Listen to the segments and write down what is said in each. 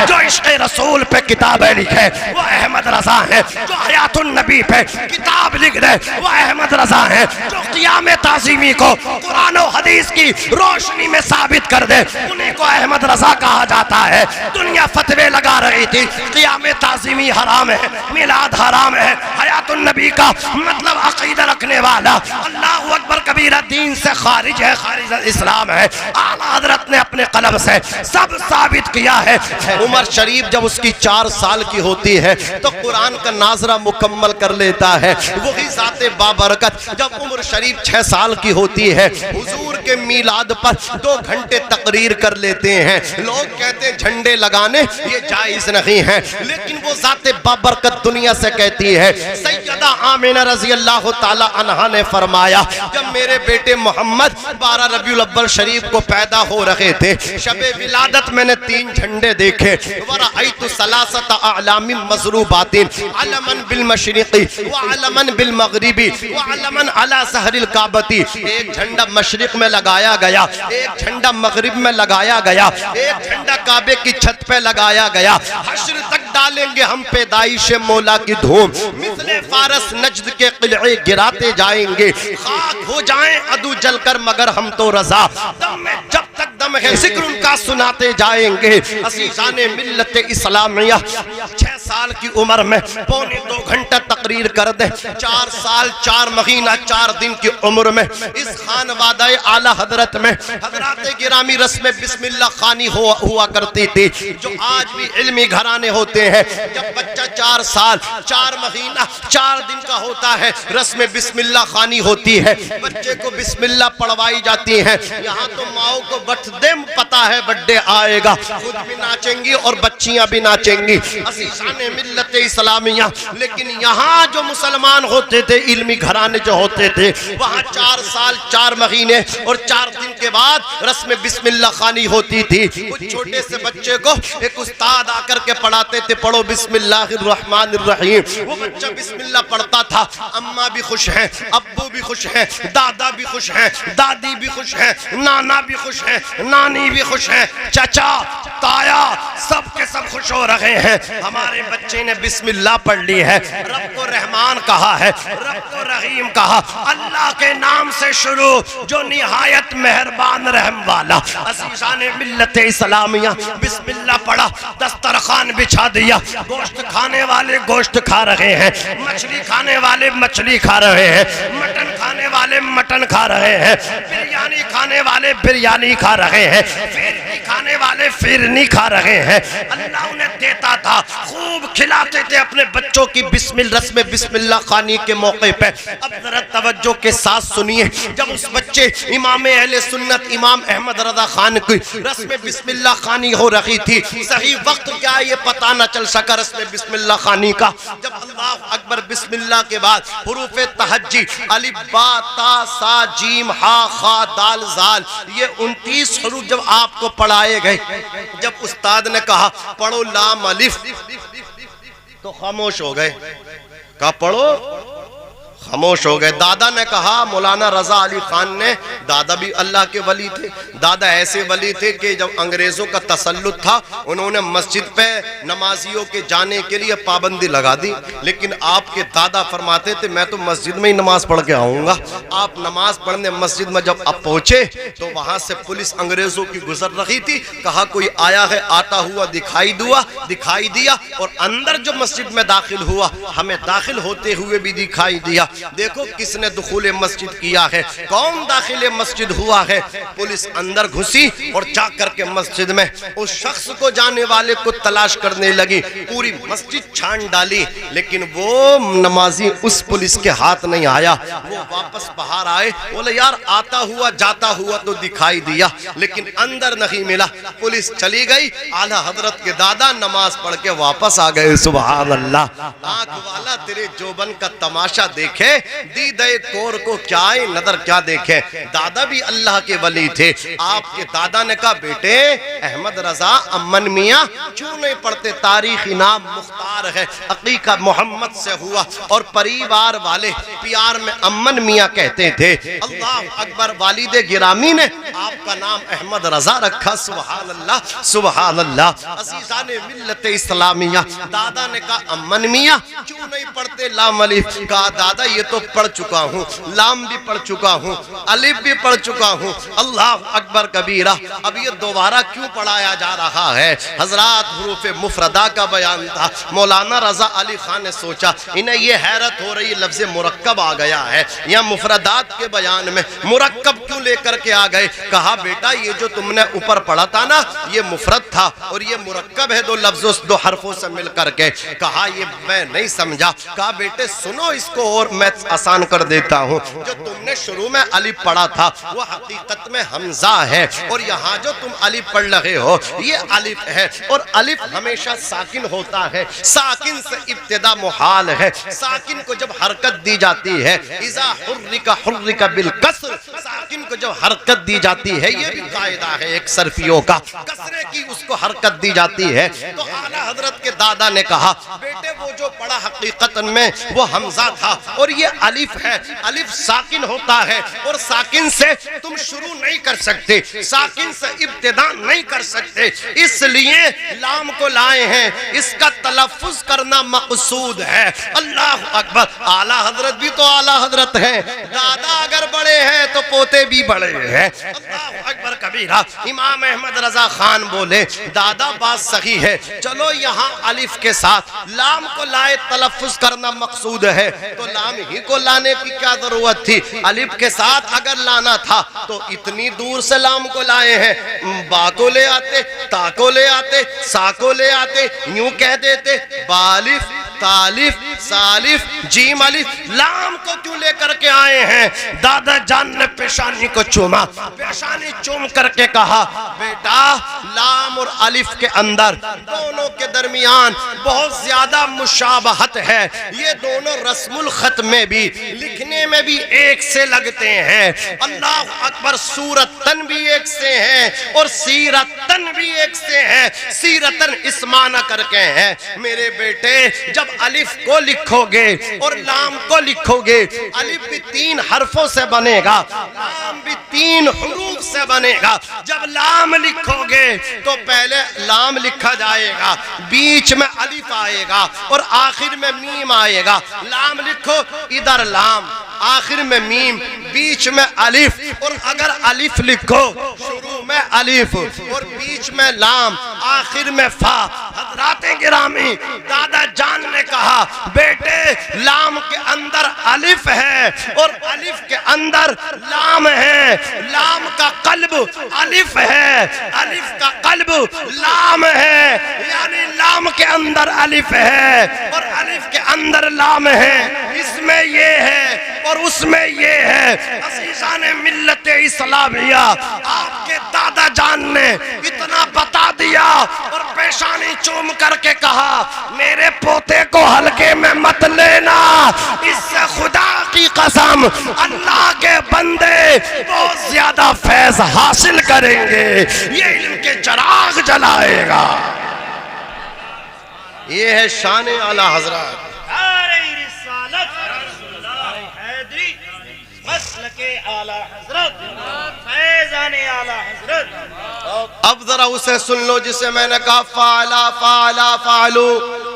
जो इश्क़ रसूल पे किताबें लिखे वो अहमद रजा है। जो हयातुन नबी पे किताब लिख दे वो अहमद रजा है। जो क़ियाम ताज़ीमी को कुरान और हदीस की रोशनी में साबित कर दे उन्हीं को अहमद रजा कहा जाता है। दुनिया फतवे लगा रही थी क़ियाम ताज़ीमी हराम है, मिलाद हराम है, हयातुन नबी का मतलब अक़ीदा रखने वाला अल्लाहु अकबर कबीरा दीन से खारिज है, खारिज इस्लाम है। आला हज़रत ने अपने कलम से सब साबित किया है। उमर शरीफ जब उसकी 4 साल की होती है तो कुरान का नाजरा मुकम्मल कर लेता है। वही ज़ाते बाबरकत जब उमर शरीफ 6 साल की होती है हुजूर के मीलाद पर 2 घंटे तकरीर कर लेते हैं। लोग कहते हैं झंडे लगाने ये जायज़ नहीं है, लेकिन वो ज़ाते बाबरकत दुनिया से कहती है। सैयदा आमिना रज़ी अल्लाह ताला अन्हा ने फरमाया जब मेरे बेटे मोहम्मद 12 रबीउल अव्वल शरीफ को पैदा हो रहे थे, शबे विलादत मैंने 3 झंडे देखे। वरअयतु सलासत अअलामिन मज़रूबातिन अलमन बिल मशरिक़ी व अलमन बिल मग़रिबी व अलमन अला सहरिल काबती। एक झंडा मशरिक़ में लगाया गया, एक झंडा मग़रिब में लगाया गया, एक झंडा काबे की छत पे लगाया गया। हश्र तक डालेंगे हम पैदाइश मौला की धूम, मिसले फारस नजद के किले गिराते जाएंगे। खाक हो जाएं अदू जलकर मगर हम तो रजा, दम में जब तक दम है जिक्र उनका सुनाते जाएंगे। असीज़ाने मिल्लत इस्लामिया 6 साल की उम्र में 1.25 घंटा तकरीर कर दे। 4 साल 4 महीना 4 दिन की उम्र में इस खानवादाए आला हजरत में हजरात गिरामी रस्म बिस्मिल्लाह खानी हुआ करती थी, जो आज भी इल्मी घराने होते हैं। जब बच्चा 4 साल 4 महीना 4 दिन का होता है रस्म बिस्मिल्लाह खानी होती है, बच्चे को बिस्मिल्लाह पढ़वाई जाती है। यहाँ तो माओ को बर्थडे पता है बर्थडे आएगा, खुद भी नाचेंगी और बच्चियां भी नाचेंगी। असीज़ाने मिल्लत इस्लामिया। लेकिन यहाँ जो मुसलमान होते थे इल्मी घराने जो होते थे वहाँ 4 साल 4 महीने और 4 दिन के बाद रस्म बिस्मिल्लाह खानी होती थी। उस छोटे से बच्चे को एक उस्ताद आकर के पढ़ाते थे, पढ़ो बिस्मिल्लाहिर्रहमानिर्रहीम। वो बच्चा बिस्मिल्लाह पढ़ता था। अम्मा भी खुश हैं, अब्बू भी खुश हैं, दादा भी खुश हैं, दादी भी खुश हैं, नाना भी खुश हैं, नानी भी खुश हैं, चाचा ताया सब के सब खुश हो रहे हैं। हमारे बच्चे ने बिस्मिल्लाह पढ़ ली है, रब को रहमान कहा है, रब को रहीम कहा, अल्लाह के नाम से शुरू जो निहायत मेहरबान रहम वाला। असीज़ाने मिल्लत इस्लामिया बिस्मिल्लाह पढ़ा, दस्तरखान बिछा दिया। गोश्त खाने वाले गोश्त खा रहे हैं, मछली खाने वाले मछली खा रहे हैं, मटन खाने वाले मटन खा रहे हैं, बिरयानी खाने वाले बिरयानी खा रहे हैं, फिरनी खाने वाले फिरनी खा रहे हैं। अल्लाह उन्हें देता था, खूब खिलाते थे अपने बच्चों की रस्म बिस्मिल्लाह खानी के मौके पे। अब जरा तवज्जो के साथ सुनिए, जब उस बच्चे इमाम अहले सुन्नत इमाम अहमद रजा खान की रस्म बिस्मिल्लाह खानी हो रही थी, सही वक्त क्या ये पता न चल सका रस्म बिस्मिल्लाह खानी का। जब अल्लाह अकबर बिस्मिल्लाह के बाद हुरूफ तहज्जी अलिफ बा ता सा जीम हा खा दाल जाल ये 29 हरूफ जब आपको पढ़ाए गए, जब उस्ताद ने कहा पढ़ो लाम अलिफ तो खामोश हो गए। कहा पढ़ो, खामोश हो गए। दादा ने कहा, मौलाना रजा अली खान ने, दादा भी अल्लाह के वली थे। दादा ऐसे वली थे कि जब अंग्रेजों का तसल्लुत था उन्होंने मस्जिद पे नमाजियों के जाने के लिए पाबंदी लगा दी, लेकिन आपके दादा फरमाते थे मैं तो मस्जिद में ही नमाज पढ़ के आऊँगा। आप नमाज पढ़ने मस्जिद में जब आप पहुँचे तो वहाँ से पुलिस अंग्रेजों की गुजर रही थी। कहा कोई आया है, आता हुआ दिखाई दिया और अंदर जो मस्जिद में दाखिल हुआ हमें दाखिल होते हुए भी दिखाई दिया। देखो किसने दुखूले मस्जिद किया है, कौन दाखिले मस्जिद हुआ है। पुलिस अंदर घुसी और जाकर के मस्जिद में उस शख्स को जाने वाले को तलाश करने लगी। पूरी मस्जिद छान डाली, लेकिन वो नमाजी उस पुलिस के हाथ नहीं आया। वो वापस बाहर आए, बोले यार आता हुआ जाता हुआ तो दिखाई दिया लेकिन अंदर नहीं मिला। पुलिस चली गई। आला हजरत के दादा नमाज पढ़ के वापस आ गए। सुभान अल्लाह। आंख वाला तेरे जोबन का तमाशा देखे देखे दीदे तोर को क्या नजर क्या देखे। दादा भी अल्लाह के वली थे। आपके दादा ने कहा बेटे अहमद रजा अमन मियाँ क्यों नहीं पढ़ते, तारीख इनाम मुख्तार है, अकीका मोहम्मद से हुआ और परिवार वाले प्यार में अमन मियाँ कहते थे। अल्लाह अकबर। वालिदे गिरामी ने आपका नाम अहमद रजा रखा। सुभान अल्लाह सुभान अल्लाह। अजीज़ान मिल्लत इस्लामिया। दादा ने कहा अमन मियाँ क्यों नहीं पढ़ते लाम अलिफ। कहा दादा ये तो पढ़ चुका हूँ, लाम भी पढ़ चुका हूँ, अलिफ भी पढ़ चुका हूँ। अल्लाह अकबर कबीरा। अब ये दोबारा क्यों पढ़ाया जा रहा है? हजरात हुरूफे मुफरदा का बयान था। मौलाना रजा अली खान ने सोचा इन्हें ये हैरत हो रही लफ्ज़ मुरक्कब आ गया है, या मुफरदात के बयान में मुरक्कब क्यों लेकर के आ गए। कहा बेटा ये जो तुमने ऊपर पढ़ा था ना ये मुफरद था और ये मुरक्कब है, दो लफ्जों दो हरफों से मिल करके। कहा ये मैं नहीं समझा। कहा बेटे सुनो इसको और मैं आसान कर देता हूँ। जो तुमने शुरू में अलिफ पढ़ा था वो हकीकत में हमजा है, और यहाँ जो तुम अलिफ पढ़ रहे हो ये अलिफ है, और अलिफ हमेशा साकिन होता है, साकिन से इब्तिदा मुहाल है। साकिन को जब हरकत दी जाती है, इज़ा हुर्रिका बिल कसर, साकिन को जब हरकत दी जाती है, ये भी कायदा है एक सरफियों का, कसरे की उसको हरकत दी जाती है। तो आला हजरत के दादा ने कहा बेटे वो जो पढ़ा हकीकत में वो हमजा था और ये अलिफ है। अलिफ साकिन होता है और साकिन से तुम शुरू नहीं कर सकते, साकिन से इब्तिदा नहीं कर सकते, इसलिए लाम को लाए हैं। इसका तलफ्फुज करना मकसूद है। अल्लाह अकबर। आला हजरत भी तो आला हजरत है, दादा अगर बड़े हैं तो पोते भी बड़े हैं। अल्लाह अकबर कबीरा। इमाम अहमद रजा खान बोले दादा बात सही है, चलो यहाँ अलिफ के साथ लाम को लाए, तलफ्फुज करना मकसूद है, तो लाम ही को लाने की क्या जरूरत थी? अलिफ के साथ अगर लाना था तो इतनी दूर से लाम को लाए हैं। बा को ले आते, ता को ले आते, सा को ले आते, यूं कह देते बालिफ तालिफ सालिफ जीम अलिफ, लाम को क्यों लेकर के आए हैं? दादा जान ने पेशानी को चूमा, पेशानी चूम करके कहा बेटा लाम और अलिफ के अंदर दोनों के दरमियान बहुत ज्यादा मुशाबहत है। ये दोनों रस्मुल खत में भी लिखने में भी एक से लगते हैं। अल्लाह अकबर। सूरतन भी एक से हैं और सीरतन भी एक से हैं। सीरतन इस माना करके हैं मेरे बेटे, जब अलिफ को लिखोगे और लाम को लिखोगे, अलिफ भी 3 हरफों से बनेगा, लाम भी 3 हुरूफ से बनेगा। जब लाम लिखोगे तो पहले लाम लिखा जाएगा, बीच में अलिफ आएगा और आखिर में मीम आएगा। लाम लिखो इधर लाम, आखिर में मीम, बीच में अलिफ। और अगर अलिफ लिखो शुरू में अलिफ और बीच में लाम, आखिर में फा। हज़रात गिरामी दादा जान ने कहा बेटे लाम के अंदर अलिफ है और अलिफ के अंदर लाम है। लाम का कल्ब अलिफ है, अलिफ का कल्ब लाम है, यानी लाम के अंदर अलिफ है और अलिफ के अंदर लाम है। इसमें ये है और उसमें ये है। अज़ीज़ाने मिल्लत इस्लामिया, आपके दादा जान ने इतना बता दिया और पेशानी चूम करके कहा मेरे पोते को हल्के में मत लेना, इससे खुदा की कसम अल्लाह के बंदे बहुत ज्यादा फैज हासिल करेंगे, ये इल्म के चिराग जलाएगा। ये है शान आला हजरत। अब जरा उसे सुन लो जिसे मैंने कहा फाला फाला फालू,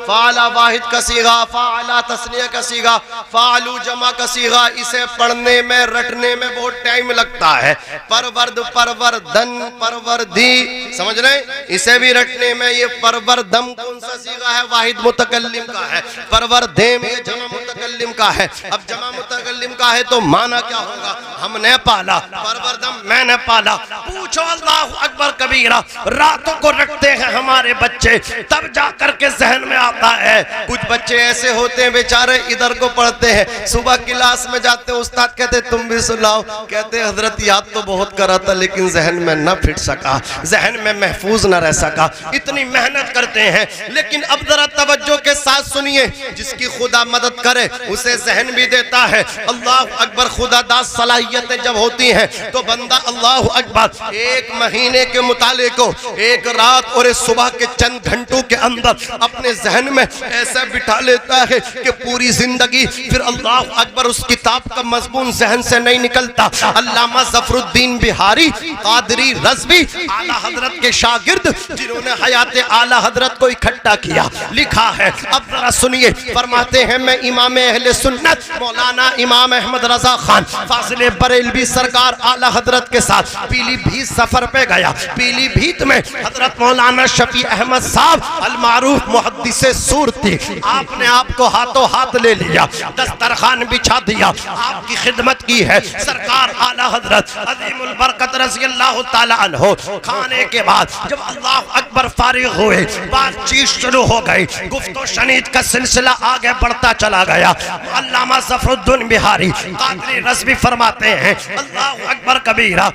फाला वाहिद का सीगा, फाला तस्निया का सीगा, फालू जमा का सीगा। इसे पढ़ने में रटने में बहुत टाइम लगता है। परवर्द परवर्दन परवर्दी, समझ रहे? इसे भी रटने में ये परवर्दम कौन सा सीगा है? वाहिद मुतकल्लिम का है। परवर्देम ये जमा मुतकल्लिम का है। अब जमा मुतकल्लिम का है तो माना क्या होगा? हमने पाला। परवर्दम मैंने पाला। पूछ पूछो अल्लाह अकबर कबीरा। रातों को रखते हैं हमारे बच्चे, तब जा करके जहन में आता है। कुछ बच्चे ऐसे होते हैं बेचारे, इधर को पढ़ते हैं, सुबह क्लास में जाते हैं, उस्ताद कहते तुम भी सुनाओ, कहते हजरत याद तो बहुत करा था लेकिन जहन में न फिट सका, जहन में महफूज न रह सका। इतनी मेहनत करते हैं, लेकिन अब जरा तवज्जो के साथ सुनिए, जिसकी खुदा मदद करे उसे जहन भी देता है। अल्लाह अकबर, खुदादास सलाहियतें जब होती हैं तो बंदा अल्लाह अकबर एक महीने के मुताले को एक रात और एक सुबह के चंद घंटों के अंदर अपने जहन में ऐसा बिठा लेता है कि पूरी जिंदगी फिर अल्लाह अकबर उस किताब का मजमून जहन से नहीं निकलता। अल्लामा ज़फरुद्दीन बिहारी कादरी रज़वी आला हजरत के शागिर्द, जिन्होंने हयात आला हजरत को इकट्ठा किया, लिखा है। अब जरा सुनिए, फरमाते हैं मैं इमाम अहले सुन्नत मौलाना इमाम अहमद रजा खान फाजिल बरेलवी सरकार आला हजरत के साथ पीलीभीत सफर पे गया। पीलीभीत में हजरत मौलाना शफी अहमद साहब अलमारूफ मुहद्दिसे सूरती, आपने आपको हाथों हाथ ले लिया, दस्तरखान बिछा दिया, आपकी खिदमत की है। सरकार आला हजरत अज़ीमुल बरकत रज़ी अल्लाह ताला अन्हो खाने के बाद जब अल्लाह अकबर फारिग हुए, बातचीत शुरू हो गई, गुफ्तो शनीद का सिलसिला आगे बढ़ता चला गया। अल्लामा ज़फरुद्दीन बिहारी कादरी रज़वी फरमाते हैं अल्लाह अकबर कबीरा,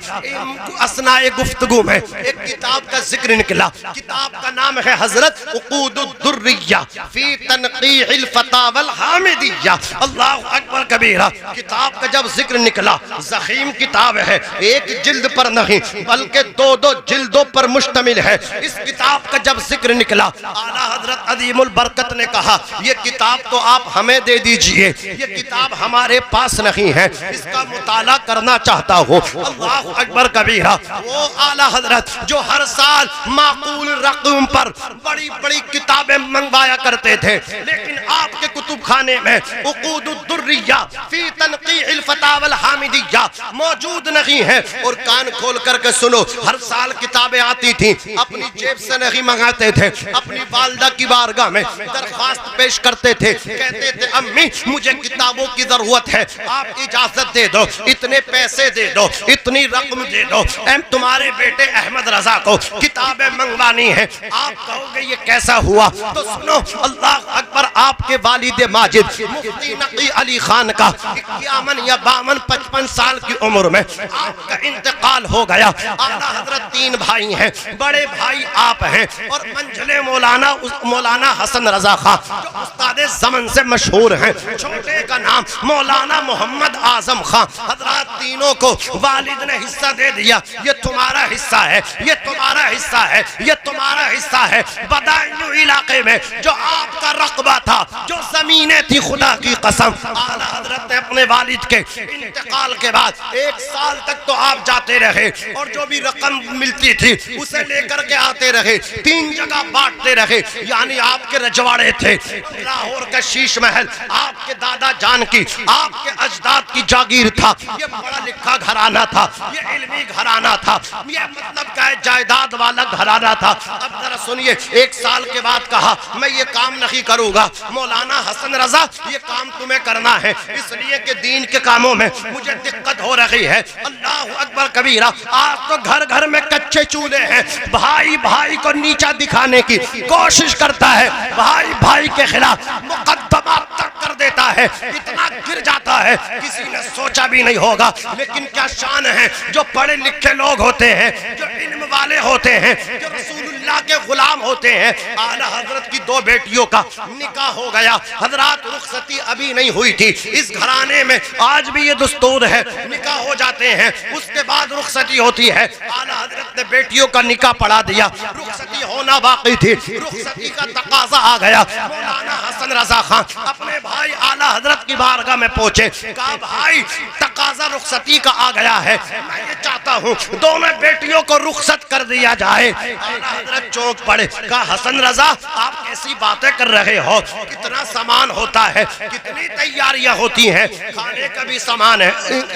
असनाए गुफ्तगू में एक किताब का जिक्र निकला। किताब का नाम है हजरत उक़ूदुद्दुर्रिया फी तनक़ीहिल फ़तावल हामिदिया। अल्लाह अकबर कबीरा, किताब का जब जिक्र निकला, ज़ख़ीम किताब है, एक जिल्द पर नहीं बल्कि दो जिल्दों पर मुश्तमिल है। इस किताब का जब जिक्र निकला, आला हजरत अज़ीमुल बरकत ने कहा ये किताब तो आप हमें दे दीजिए, ये किताब हमारे पास नहीं है, इसका मुताला करना चाहता हूँ। अल्लाह अकबर कबीरा, वो आला हजरत जो हर साल माकूल रकम पर बड़ी बड़ी किताबें मंगवाया करते थे, लेकिन आपके कुतुब खाने में उक़ूदुद्दुर्रिया फी तनक़ीहिल फ़तावल हामिदिया मौजूद नहीं है। और कान खोल करके सुनो, हर साल किताबें आती थी, अपनी जेब से नहीं मंगाते थे, अपनी वालिदा की बारगाह में दरख्वास्त पेश करते थे, कहते थे अम्मी मुझे किताबों की जरूरत है, आप इजाजत दे दो, इतने पैसे दे दो, इतनी रकम दे दो, तुम्हारे बेटे अहमद रजा को किताबें मंगवानी है। आप कहोगे ये कैसा हुआ? तो सुनो, अल्लाह अकबर, आपके वालिद माजिद मुफ्ती नकी अली खान का 51 या 52 55 साल की उम्र में आपका इंतकाल हो गया। आला हजरत 3 भाई हैं, बड़े भाई आप हैं और मंझले मौलाना हसन रजा खां जो उस्ताद ज़मन से मशहूर हैं, छोटे का नाम मौलाना मोहम्मद आजम खां। हजरत तीनों को वालिद ने हिस्सा दे दिया, ये तुम्हारा हिस्सा है, ये तुम्हारा हिस्सा है, ये तुम्हारा हिस्सा है। बदायूं इलाके में जो आपका रकबा था, जो जमीनें थी, खुदा की कसम आला हजरत ने अपने वालिद के इंतकाल के बाद 1 साल तक तो आप जाते रहे और जो भी रकम मिलती थी उसे लेकर के आते रहे, 3 जगह बांटते रहे। यानी आपके रजवाड़े थे, लाहौर का शीश महल आपके दादा जान की, आपके अजदाद की जागीर था, ये पढ़ा लिखा घराना था, ये इल्मी घराना था, ये मतलब क्या है जायदाद वाला घराना था। अब जरा सुनिए, 1 साल के बाद कहा मैं ये काम नहीं करूंगा, मौलाना हसन रजा ये काम तुम्हें करना है, इसलिए कि दीन के कामों में मुझे दिक्कत हो रही है। अल्लाह अकबर कबीरा, आज तो घर घर में कच्चे चूल्हे हैं, भाई भाई को नीचा दिखाने की कोशिश करता है, भाई भाई के खिलाफ मुकद्दमा तक कर देता है, इतना गिर जाता है किसी ने सोचा भी नहीं होगा। लेकिन क्या शान है जो पढ़े लिखे लोग होते हैं, जो इल्म वाले होते हैं, जो रसूलुल्लाह के गुलाम होते हैं। आला हजरत की 2 बेटियों का निकाह हो गया, हजरत रुखसती अभी नहीं हुई थी। इस घराने में आज भी ये दस्तूर है, निकाह हो जाते हैं, उसके बाद रुखसती होती है। आला हजरत ने बेटियों का निकाह पढ़ा दिया, रुखसती होना बाकी थी, रुखसती का तकाजा आ गया। मौलाना हसन रजा खां अपने भाई आला हजरत की बारगाह में पहुंचे, कहा भाई तकाजा रुखसती का आ गया है, मैं ये चाहता हूँ दोनों बेटियों को रुखसत कर दिया जाए। आला हजरत चौंक पड़े, कहा हसन रजा आप कैसी बातें कर रहे हो, कितना सामान होता है, कितनी तैयारियां होती हैं, खाने का भी सामान है,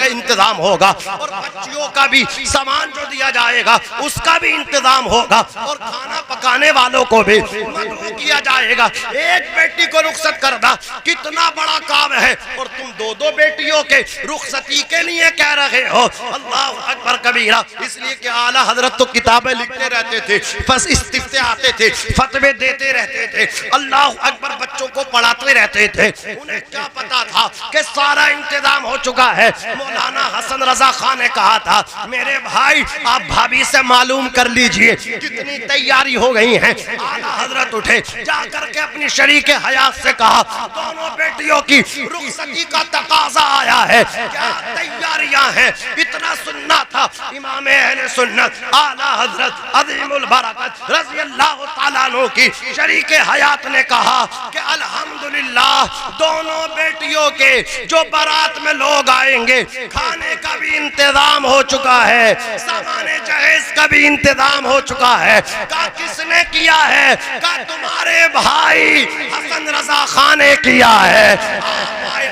इंतजाम होगा और बच्चियों का भी सामान जो दिया जाएगा उसका भी इंतजाम होगा और खाना पकाने वालों को भी मदऊ किया जाएगा। एक बेटी को रुखसत कर दा, कितना बड़ा काम है, और तुम दो दो बेटियों के रुखसती के लिए कह रहे हो। अल्लाह अकबर कबीरा। इसलिए कि आला हजरत तो किताबें लिखते रहते थे, बस इस्तिफ्ते आते थे, फतवे देते रहते थे, अल्लाह अकबर बच्चों को पढ़ाते रहते थे। उन्हें क्या पता था कि सारा इंतजाम हो चुका है। मौलाना हसन रजा खान ने कहा था, मेरे भाई आप भाभी से मालूम कर लीजिए कितनी तैयारी हो गई है। आला हजरत उठे, जाकर के अपनी शरीक हयात से कहा, दोनों बेटियों की रुखसती का तकाजा आया है, क्या तैयारियां हैं? इतना सुनना था। इमाम अहले सुन्नत आला हजरत अज़ीमुल बरकत रज़ी अल्लाह तआला अन्हु की शरीक हयात ने कहा कि अल्हम्दुलिल्लाह दोनों बेटियों के जो बारात में लोग आएंगे, खाने का भी इंतजाम हो चुका है, सामाने जहेज का भी इंतजाम हो चुका है। का किसने किया है? का तुम्हारे भाई हसन रजा खान ने किया है।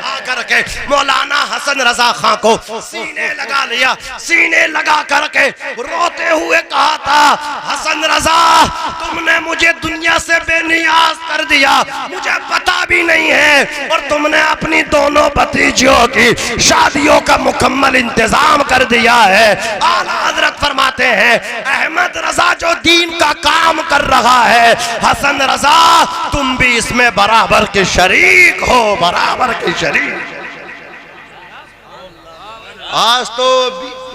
आकर के मौलाना हसन रजा खान को सीने लगा लिया, सीने लगा करके रोते हुए कहा था, हसन रजा तुमने मुझे दुनिया से बेनियाज कर दिया, मुझे पता भी नहीं है, और तुमने अपनी दोनों भतीजियों की शादियों का मुकम्मल इंतजाम कर दिया है। आला हजरत फरमाते हैं, अहमद रजा जो दीन का काम कर रहा है, हसन रजा तुम भी इसमें बराबर के शरीक हो, बराबर के शरीक। आज तो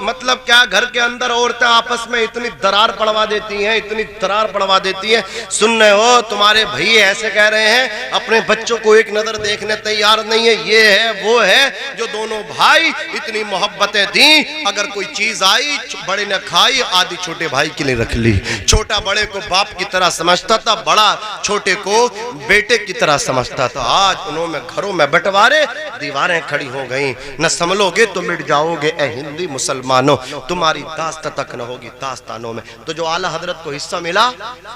मतलब क्या, घर के अंदर औरतें आपस में इतनी दरार पड़वा देती हैं, इतनी दरार पड़वा देती हैं। सुन रहे हो, तुम्हारे भैया ऐसे कह रहे हैं, अपने बच्चों को एक नजर देखने तैयार नहीं है, ये है वो है। जो दोनों भाई इतनी मोहब्बतें दी, अगर कोई चीज आई बड़े ने खाई, आधी छोटे भाई के लिए रख ली। छोटा बड़े को बाप की तरह समझता था, बड़ा छोटे को बेटे की तरह समझता था। आज उन्होंने घरों में बंटवारे, दीवारें खड़ी हो गई। न संभलोगे तो मिट जाओगे ए हिंदी मुसलमानों, तुम्हारी दास्त तक न होगी दास्तानों में। तो जो आला हजरत को हिस्सा मिला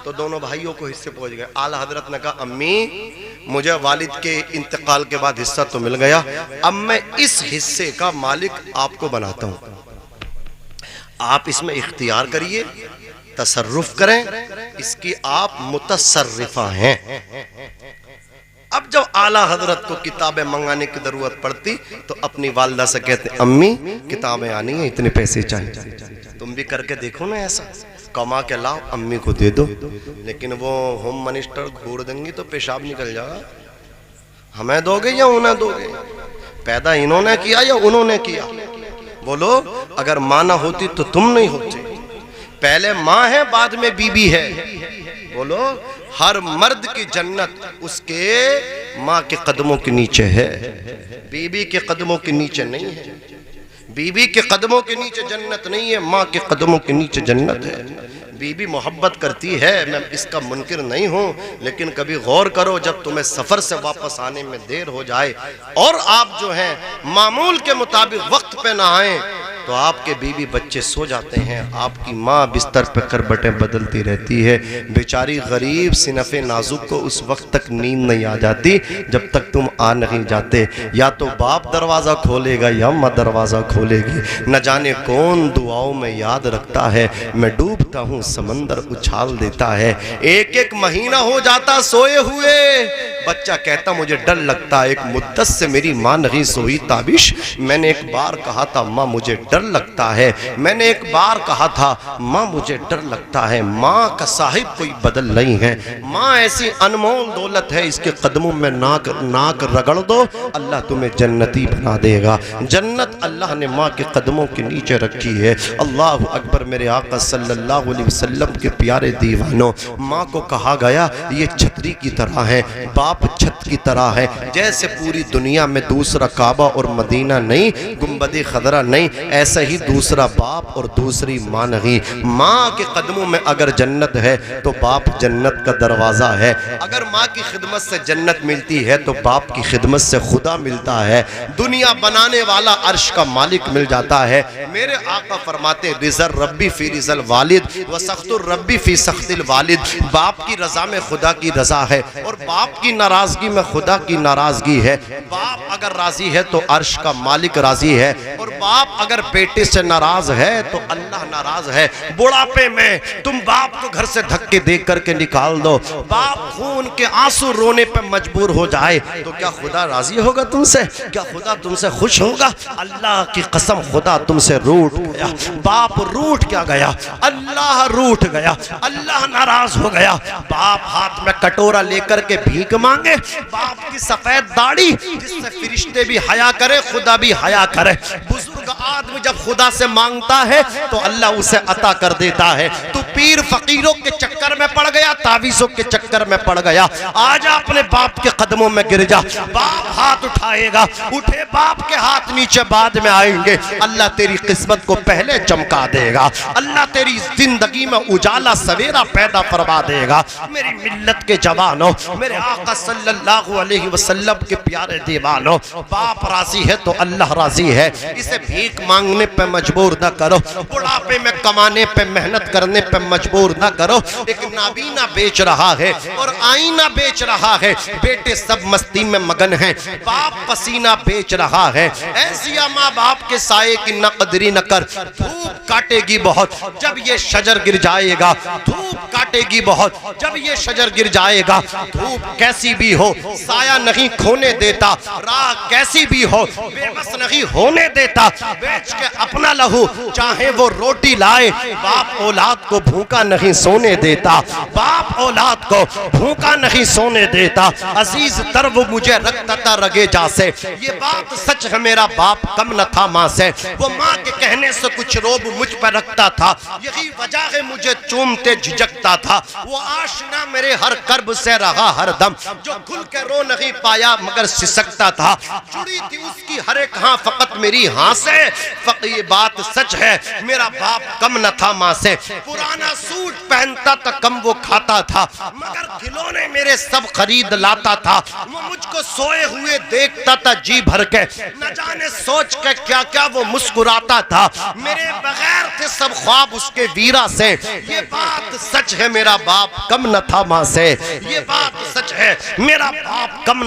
तो दोनों भाइयों को हिस्से पहुंच गए। आला हजरत ने कहा, अम्मी मुझे वालिद के इंतकाल के बाद हिस्सा तो मिल गया, अब मैं इस हिस्से का मालिक आपको बनाता हूं, आप इसमें इख्तियार करिए, तसर्रुफ करें, इसकी आप मुतसर्रिफा हैं। अब जब आला हजरत को किताबें मंगाने की जरूरत पड़ती तो अपनी वालदा से कहते, अम्मी किताबें आनी है, इतने पैसे चाहिए, तुम भी करके देखो ना, ऐसा कमा के लाओ, अम्मी को दे दो। लेकिन वो होम मिनिस्टर घूर देंगी तो पेशाब निकल जाएगा। हमें दोगे या उन्हें दोगे? पैदा इन्होंने किया या उन्होंने किया? बोलो, अगर माँ ना होती तो तुम नहीं होते। पहले माँ है, बाद में बीबी है। बोलो, हर मर्द की जन्नत उसके माँ के कदमों के नीचे है, बीबी के कदमों के नीचे नहीं है। बीबी के कदमों के नीचे जन्नत नहीं है, माँ के कदमों के नीचे जन्नत है। बीबी मोहब्बत करती है, मैं इसका मुनकिर नहीं हूँ, लेकिन कभी गौर करो, जब तुम्हें सफर से वापस आने में देर हो जाए और आप जो हैं मामूल के मुताबिक वक्त पे ना आए, तो आपके बीवी बच्चे सो जाते हैं, आपकी माँ बिस्तर पर करबटें बदलती रहती है। बेचारी गरीब सिनफ़े नाजुक को उस वक्त तक नींद नहीं आ जाती जब तक तुम आ नहीं जाते। या तो बाप दरवाज़ा खोलेगा या माँ दरवाज़ा खोलेगी, न जाने कौन दुआओं में याद रखता है। मैं डूबता हूँ समंदर उछाल देता है। एक एक महीना हो जाता सोए हुए, बच्चा कहता मुझे डर लगता है, एक मुद्दत से मेरी माँ नहीं सोई ताबिश, मैंने एक बार कहा था माँ मुझे डर लगता है, मैंने एक बार कहा था माँ मुझे डर लगता है। माँ का साहिब कोई बदल नहीं है, माँ ऐसी अनमोल दौलत है, इसके कदमों में नाक रगड़ दो, अल्लाह तुम्हें जन्नती बना देगा। जन्नत अल्लाह ने माँ के कदमों के नीचे रखी है। अल्लाह अकबर। मेरे आका सल्लल्लाहु अलैहि वसल्लम के प्यारे दीवानों, माँ को कहा गया ये छतरी की तरह है, बाप छत की तरह है। जैसे पूरी दुनिया में दूसरा काबा और मदीना नहीं, गुंबद खदरा नहीं, ऐसा ही दूसरा बाप और दूसरी माँ नहीं। माँ के कदमों में अगर जन्नत है तो बाप जन्नत का दरवाज़ा है। अगर माँ की खिदमत से जन्नत मिलती है तो बाप की खिदमत से खुदा मिलता है। दुनिया बनाने वाला अर्श का मालिक मिल जाता है। मेरे आका फरमाते रिज़ल रब्बी फी रिज़ल वालिद व सख्तुर रब्बी फी सख्तिल वालिद। बाप की रज़ा में खुदा की रज़ा है और बाप की नाराज़गी में खुदा की नाराज़गी है। बाप अगर राज़ी है तो अर्श का मालिक राज़ी है, और बाप अगर बेटे से नाराज है तो अल्लाह नाराज है। बुढ़ापे में तुम बाप को घर से धक्के दे करके निकाल दो, बाप खून के आंसू रोने पे मजबूर हो जाए तो क्या खुदा राजी होगा तुमसे? क्या खुदा तुमसे खुश होगा? अल्लाह की कसम खुदा तुमसे रूठ गया, बाप रूठ क्या गया, अल्लाह रूठ गया, अल्लाह नाराज हो गया। बाप हाथ में कटोरा लेकर के भीख मांगे, बाप की सफेद दाढ़ी जिससे फरिश्ते भी हया करे, खुदा भी हया करे। बुजुर्ग आदमी जब खुदा से मांगता है तो अल्लाह उसे अता कर देता है। तू पीर फकीरों के चक्कर में पड़ गया, तावीज़ों के चक्कर में पड़ गया, आजा अपने बाप के कदमों में गिर जा, बाप हाथ उठाएगा। उठे बाप के हाथ नीचे बाद में आएंगे, अल्लाह तेरी किस्मत को पहले चमका देगा, अल्लाह तेरी जिंदगी में उजाला सवेरा पैदा फरमा देगा। मेरी मिल्लत के जवानों, मेरे आका सल्लल्लाहु अलैहि वसल्लम के प्यारे दीवानों, बाप राजी है तो अल्लाह राजी है। इसे भीख मांगने पे मजबूर न करो, बुढ़ापे में कमाने पे मेहनत करने पे मजबूर न करो। एक नाबीना बेच रहा है और आईना बेच रहा है, बेटे सब मस्ती में मगन हैं, बाप पसीना बेच रहा है। ऐसी माँ बाप के साये की न कदरी न कर, धूप काटेगी बहुत जब ये शजर गिर जाएगा, धूप काटेगी बहुत जब ये शजर गिर जाएगा। धूप कैसी भी हो साया नहीं खोने देता, राह कैसी भी हो बेबस नहीं होने देता। बेच के अपना लहू चाहे वो रोटी लाए, बाप औलाद को भूखा नहीं सोने देता, बाप औलाद को भूखा नहीं सोने देता। अजीज तर वो मुझे रखता था रगे जा से, ये बात सच है मेरा बाप कम न था माँ से। वो माँ के कहने से कुछ रोब मुझ पर रखता था, यही वजह है मुझे चूमते झिझकता था। वो आशना मेरे हर कर्ब से रहा हर दम, जो खुल के रो नहीं पाया मगर सिसकता था। जुड़ी थी उसकी हर एक हाँ फकत मेरी हाँ से, ये बात सच है मेरा बाप कम न था माँ से। पुराना सूट पहनता था कम वो खाता था, मगर खिलौने मेरे सब खरीद लाता था। वो मुझको सोए हुए देखता था जी भर के, न जाने सोच के क्या क्या वो मुस्कुराता था। मेरे बगैर थे सब ख्वाब उसके वीरा से, ये बात सच है मेरा बाप कम न था माँ से, ये बात सच है मेरा बाप कम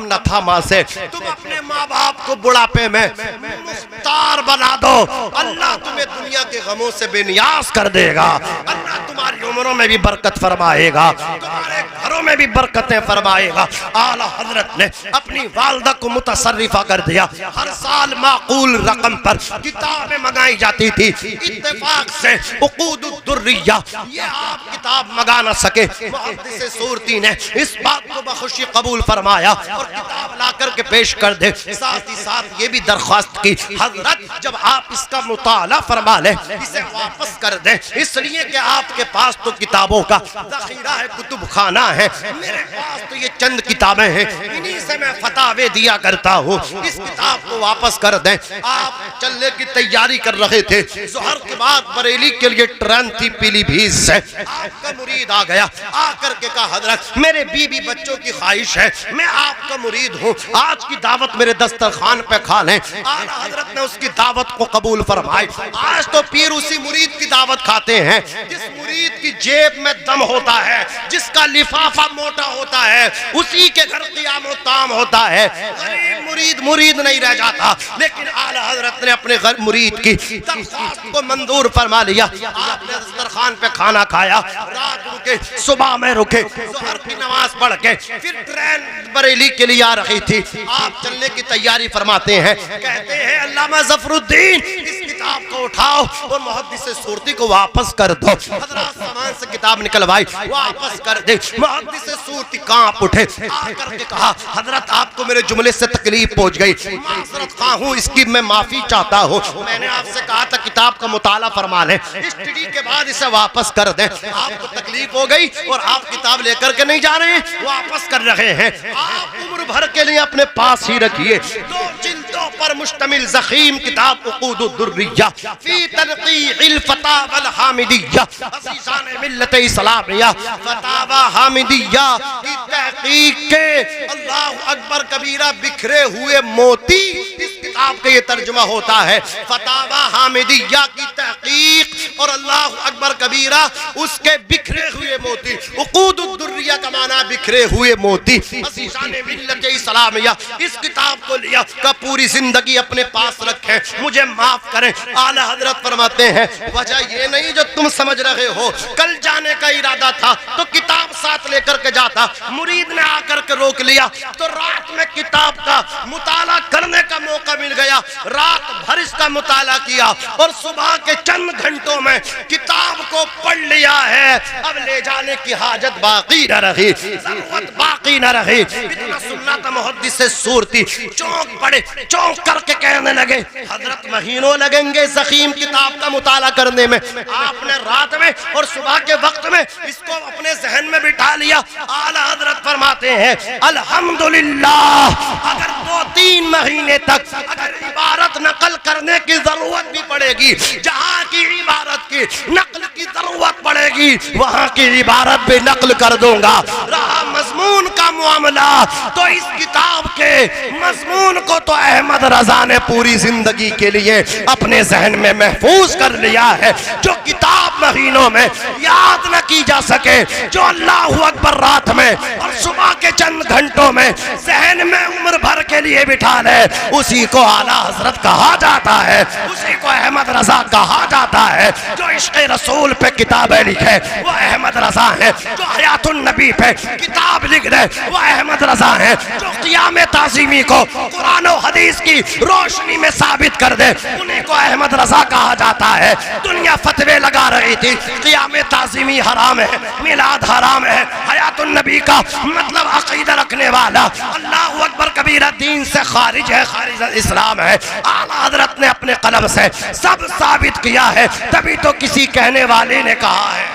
न था माँ से। तुम अपने माँ बाप को बुढ़ापे में मुख्तार बना दो, अल्लाह तुम्हें दुनिया के गमों से बेनियाज कर देगा। अल्लाह तुम्हारी उम्रों में भी बरकत फरमाएगा, तुम्हारे घरों में भी बरकतें फरमाएगा। आला हजरत ने अपनी वालदा को मुतसर्रिफा कर दिया। हर साल माकूल रकम पर किताबें मंगाई जाती थी। इत्तेफाक से उक़ूदुद दुर्रिया, ये आप किताब मंगा न सके, मुहद्दिस सूरती ने इस बात को बखुशी कबूल फरमाया और किताब ला करके पेश कर दे। साथ ही साथ ये भी दरख्वास्त की, हजरत जब आप इसका मुताला फरमा लें, इसे वापस कर दें, इसलिए कि आपके पास तो किताबों का ज़ख़ीरा है, कुतुब खाना है, मेरे पास तो ये चंद किताबें हैं, इन्हीं से मैं फतावे दिया करता हूँ। इस किताब को वापस कर दें। आप चलने की तैयारी कर रहे थे, ज़ोहर के बाद बरेली के लिए ट्रेन थी पीलीभीत से, आपका मुरीद आ गया, आकर के कहा हजरत मेरे बीवी बच्चों की ख्वाहिश है, मैं आपका मुरीद हूँ, आज की दावत मेरे दस्तरखान पे खा लें। आला हजरत ने उसकी दावत को कबूल फरमाई। आज तो पीर उसी मुरीद की दावत खाते हैं जिस मुरीद की जेब में दम होता है, जिसका लिफाफा मोटा होता है, उसी के घर क़ियाम ताम होता है। गरीब मुरीद मुरीद नहीं रह जाता। लेकिन आला हजरत ने अपने घर मुरीद की दरख्वास्त को मंजूर फरमा लिया। आपने दस्तरखान पे खाना खाया, रात रुके, सुबह में रुके, ज़ोहर की नमाज पढ़ के फिर ट्रेन बरेली के लिए आ रही थी। आप चलने की तैयारी फरमाते हैं, कहते हैं अल्लामा ज़फ़रुद्दीन इस किताब को उठाओ और मुहद्दिस सूरती को वापस कर दो। हजरत सामान से किताब निकलवाई, वापस कर दे। मुहद्दिस सूरती कांप उठे, आकर के कहा हजरत आपको मेरे जुमले से तकलीफ पहुंच गई, माज़रत खा हूं, इसकी मैं माफी चाहता हूं। मैंने आपसे कहा था किताब का मुताला फरमा लें, स्टडी के बाद इसे वापस कर दें। आपको तकलीफ हो गई और आप किताब लेकर के नहीं जा रहे हैं, वापस कर रहे हैं। आप उम्र भर के लिए अपने पास ही रखिए। 2 जिल्दों पर मुश्तमिल ज़ख़ीम किताब उक़ूदुद दुर्रिया फी तनक़ीहिल फ़तावल हामिदिया, अज़ीज़ान मिल्लत इस्लामिया, फ़तावा हामिदिया की तहक़ीक़ के अल्लाहु अकबर कबीरा बिखरे हुए मोती इस किताब का ये तर्जुमा होता है। फतावा हामिदिया की तहकीक और अल्लाह अकबर कबीरा उसके बिखरे हुए मोती, उकूदुद्दुर्रिया का माना बिखरे हुए मोती, असीसाने मिल्लत इस्लामिया, इस किताब को लिया का पूरी जिंदगी अपने पास रखे। मुझे माफ करें, आला हजरत फरमाते हैं वजह ये नहीं जो तुम समझ रहे हो, कल जाने का इरादा था तो किताब साथ लेकर के जाता, मुरीद ने आकर के रोक लिया तो रात में किताब का मुताला करने का मौका मिल गया, रात भर इसका मुताला किया और सुबह के चंद घंटों में किताब को पढ़ लिया है। अब ले जाने की हाजत बाकी न रही, जरूरत बाकी न रही। इतना सुनना था मुहद्दिस से सूरती चौंक पड़े, चौंक करके कहने लगे हजरत महीनों लगेंगे ज़ख़ीम किताब का मुताला करने में, आपने रात में और सुबह के वक्त में इसको अपने जहन में बिठा लिया। आला हजरत फरमाते हैं अल्हम्दुलिल्लाह, अगर 2-3 महीने तक अगर इबारत नकल करने की जरूरत भी पड़ेगी, जहां की इबारत की नकल की जरूरत पड़ेगी वहां की इबारत भी नकल कर दूंगा। रहा मजमून का मामला तो इस किताब के मजमून को तो अहमद रजा ने पूरी जिंदगी के लिए अपने जहन में महफूज कर लिया है। जो किताब महीनों में याद न की जा सके, जो अल्लाह अकबर रात में और सुबह के चंद घंटों में जहन में उम्र भर के लिए बिठा ले, उसी को आला हजरत कहा जाता है, उसी को अहमद रजा कहा जाता है। जो इश्क़ रसूल पे किताबें लिखे वो अहमद रजा है, जो हयातुन नबी पे किताब लिख दे वो अहमद रजा है, जो क़ियाम ताज़ीमी को कुरान और हदीस की रोशनी में साबित कर दे उन्हीं को अहमद रजा कहा जाता है। दुनिया फतवे लगा रही थी क़ियाम ताज़ीमी हराम है, मिलाद हराम है, हयातुन नबी का मतलब अक़ीदा रखने वाला अल्लाह अकबर कबीरा दीन से खारिज है, खारिज इस्लाम है। आला हज़रत ने अपने कलम से सब साबित किया है, तभी तो किसी कहने वाले ने कहा है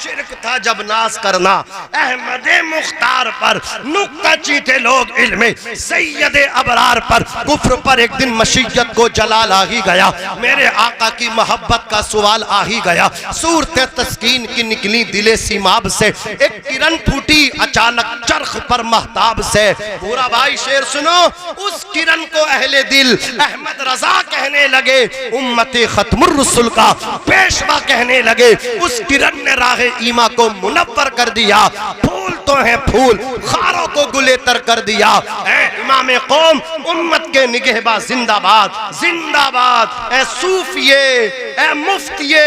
शिरक था जब नाज करना अहमद मुख्तार पर, नुक्ता चीते लोग इल्म सैयद अबरार पर, कुफ्र पर एक दिन मशीयत को जलाल आ ही गया, मेरे आका की मोहब्बत का सवाल आ ही गया। सूरत तस्कीन की निकली दिले सीमाब से, एक किरण फूटी अचानक चरख पर महताब से। पूरा भाई शेर सुनो, उस किरण को अहले दिल अहमद रजा कहने लगे, उम्मते खत्मुर रसूल का पेशवा कहने लगे। उस किरण ने राह ईमा को मुनव्वर कर दिया, फूल तो है फूल, खारों को गुलेतर कर दिया। इमाम कौम उम्मत के निगहबा जिंदाबाद, जिंदाबाद। ए सूफिये, ए मुफ्तिये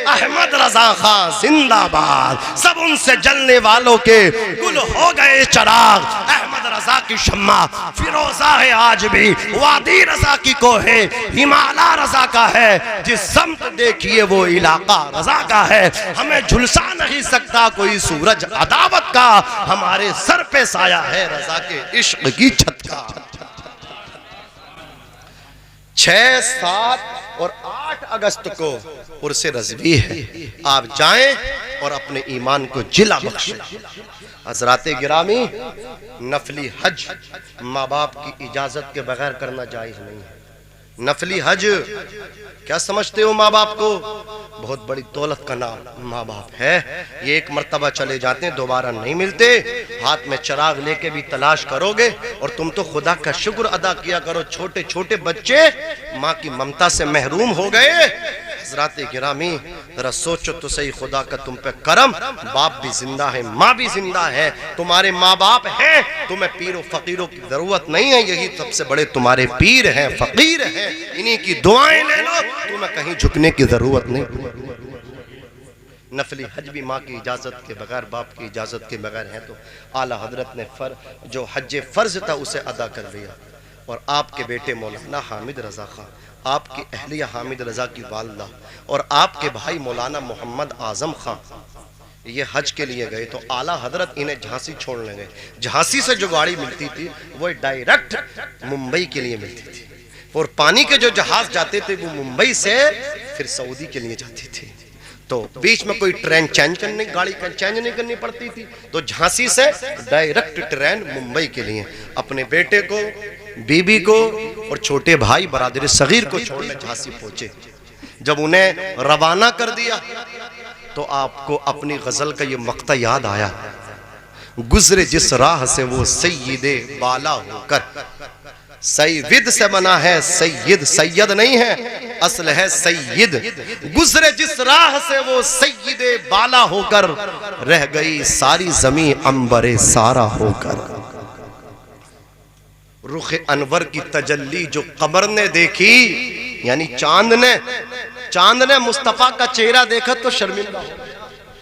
अहमद रजा खां जिंदाबाद। सब उनसे जलने वालों के गुल हो गए चिराग। अहमद रजा की शम्मा फिरोजा है आज भी, वादी रजा की कोहे हिमालय रजा का है, जिस समत देखिए वो इलाका रजा का है। हमें झुलसा नहीं सकता कोई सूरज अदावत का, हमारे सर पे साया है रजा के इश्क की छत का। 6, 7 और 8 अगस्त को उर्स रज़वी है, आप जाएं और अपने ईमान को जिला बख्शें। हज़राते गिरामी, नफली हज माँ बाप की इजाजत के बगैर करना जायज नहीं है। नफली हज क्या समझते हो माँ बाप को? बहुत बड़ी दौलत का नाम माँ बाप है। ये एक मर्तबा चले जाते हैं, दोबारा नहीं मिलते। हाथ में चिराग लेके भी तलाश करोगे। और तुम तो खुदा का शुक्र अदा किया करो, छोटे छोटे बच्चे माँ की ममता से महरूम हो गए। हज़रात गिरामी, जरा सोचो तो सही, खुदा का तुम पे करम, बाप भी जिंदा है, माँ भी जिंदा है, तुम्हारे माँ बाप हैं, तुम्हें पीरों फकीरों की जरूरत नहीं है, यही सबसे बड़े तुम्हारे पीर हैं, फकीर हैं, इन्हीं की दुआएं ले लो, तुम्हें कहीं झुकने की जरूरत नहीं। नफली हज भी माँ की इजाज़त के बगैर, बाप की इजाज़त के बगैर है। तो आला हजरत ने जो हज फ़र्ज था उसे अदा कर लिया। और आपके बेटे मौलाना हामिद रज़ा खां, आपकी अहलिया हामिद रज़ा की वालदा और आपके भाई मौलाना मोहम्मद आज़म खां ये हज के लिए गए। तो आला हजरत इन्हें झांसी छोड़ने गए। झांसी से जो गाड़ी मिलती थी वो डायरेक्ट मुंबई के लिए मिलती थी, और पानी के जो जहाज जाते थे वो मुंबई से फिर सऊदी के लिए जाते थे। तो बीच में कोई ट्रेन चेंज करने, गाड़ी का चेंज नहीं करनी पड़ती थी। तो झांसी से डायरेक्ट ट्रेन मुंबई के लिए अपने बेटे को, बीबी को और छोटे भाई बरादर सगीर को छोड़ने झांसी पहुंचे। जब उन्हें रवाना कर दिया तो आपको अपनी गजल का ये मक्ता याद आया, गुजरे जिस राह से वो सैयदे बाला होकर, सैयद से बना है सैयद, सैयद नहीं है, असल है सैयद। गुजरे जिस राह से वो सैयदे बाला होकर, रह गई सारी जमी अंबरे सारा होकर। रुख अनवर की तजल्ली जो कमर ने देखी, यानी चांद ने मुस्तफा का चेहरा देखा तो शर्मिंदा हो,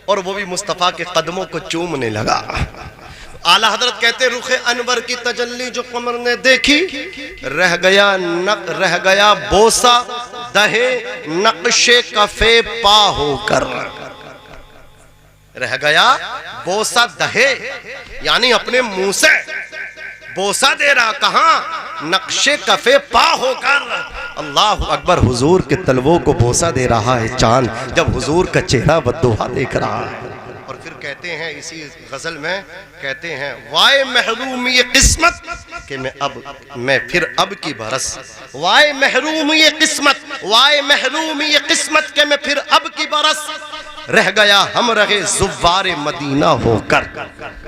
और वो भी मुस्तफा के कदमों को चूमने लगा। आला हजरत कहते रुख अनवर की तजल्ली जो कमर ने देखी, रह गया बोसा दहे नक्शे कफे पा होकर। रह गया बोसा दहे, यानी अपने मुंह से बोसा दे रहा, कहां? नक्शे कफे पा होकर। अल्लाह अकबर, हुजूर के तलवों को बोसा दे रहा है चांद, जब हुजूर का चेहरा बद्दुआ देख रहा है। और फिर कहते हैं इसी गजल में, कहते हैं वाए महरूम ये किस्मत कि मैं फिर अब की बरस, वाए महरूम ये किस्मत, वाए महरूम ये किस्मत के मैं फिर अब की बरस। रह गया हम रहे जुव्वार मदीना होकर।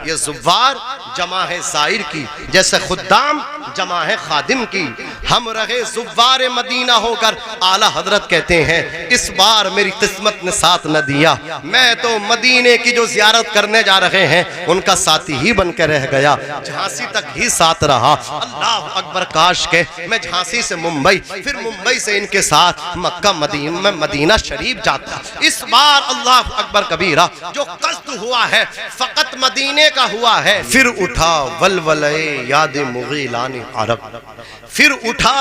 ये जुव्वार जमा है जाहिर की, जैसे खुद्दाम जमा है खादिम की। हम रहे जुव्वार मदीना होकर। आला हजरत कहते हैं इस बार मेरी किस्मत ने साथ न दिया, मैं तो मदीने की जो जियारत करने जा रहे हैं उनका साथी ही बन के रह गया, झांसी तक ही साथ रहा। अल्लाह अकबर, काश के मैं झांसी से मुंबई, फिर मुंबई से इनके साथ मक्का मदीना शरीफ जाता। इस बार अल्लाह अकबर कबीरा जो कष्ट हुआ है फकत मदीने का हुआ है। फिर उठा वलवले याद मुगीलान अरब, फिर उठा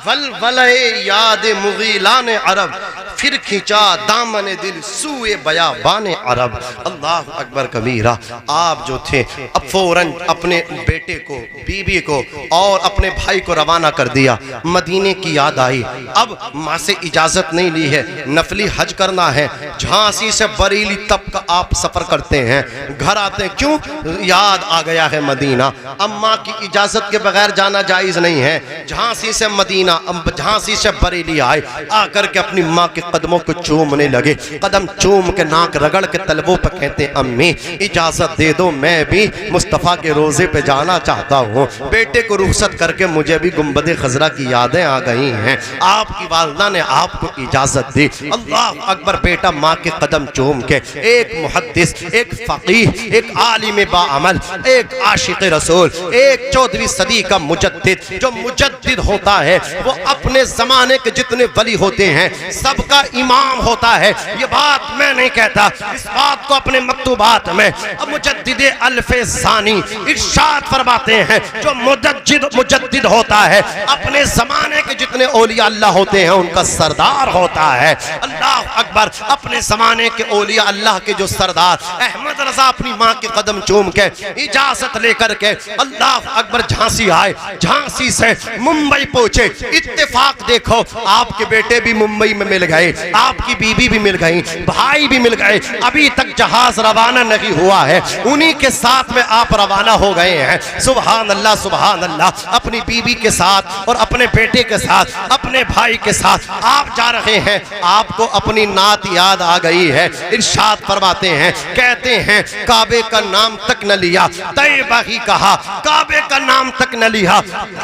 वलवले याद मुगीलान अरब, फिर खींचा दामन दिल सूए बयाबान अरब। अल्लाह अकबर कबीरा, आप जो थे अब फौरन अपने बेटे को, बीबी को और अपने भाई को रवाना कर दिया। मदीने की याद आई, अब माँ से इजाजत नहीं ली है, नफली हज करना है। झांसी से बरेली तब का आप सफर करते हैं, घर आते हैं, क्यों? याद आ गया है मदीना। अब माँ की इजाजत के बगैर जाना जायज नहीं है। झांसी से मदीना, झांसी से बरेली आए, आकर के अपनी माँ के कदमों को चूमने लगे। कदम चूम के नाक रगड़ के तलवों पर कहते अम्मी इजाजत दे दो, मैं भी मुस्तफ़ा के रोजे पे जाना चाहता हूँ। बेटे को रुखसत करके मुझे भी गुंबद खजरा की यादें आ गई हैं। आपकी वालदा ने आपको इजाजत दी। अल्लाह अकबर, बेटा माँ के कदम चूम के, एक मुहद्दिस, एक फकीह, एक आलिम बाअमल, एक आशिक रसूल, एक 14वीं सदी का मुजद्दिद। जो मुजद्दिद होता है वो अपने जमाने के जितने वली होते हैं सबका इमाम होता है। ये बात मैं नहीं कहता, इस बात को अपने मकतूबात में अब मुजद्दिद अल्फे ज़ानी इरशाद फरमाते हैं। जो मुजद्दिद होता है अपने जमाने के जितने औलिया अल्लाह होते हैं उनका सरदार होता है। अल्लाह अकबर, अपने जमाने के औलिया अल्लाह के जो सरदार अहमद रजा अपनी माँ के कदम चूम के इजाजत लेकर के अल्लाह अकबर झांसी आए, झांसी से मुंबई पहुंचे। इत्तेफाक देखो, आपके बेटे भी मुंबई में मिल गए, आपकी बीबी भी मिल गई, भाई भी मिल गए। अभी तक जहाज रवाना नहीं हुआ है, उन्हीं के साथ में आप रवाना हो गए हैं। सुभान अल्लाह, सुभान अल्लाह। अपनी बीबी के साथ और अपने बेटे के साथ, अपने भाई के साथ आप जा रहे हैं। आपको अपनी नात याद आ गई है। इरशाद फरमाते हैं, कहते हैं काबे का नाम तक न लिया, तैयबा ही कहा। काबे का नाम तक न लिया,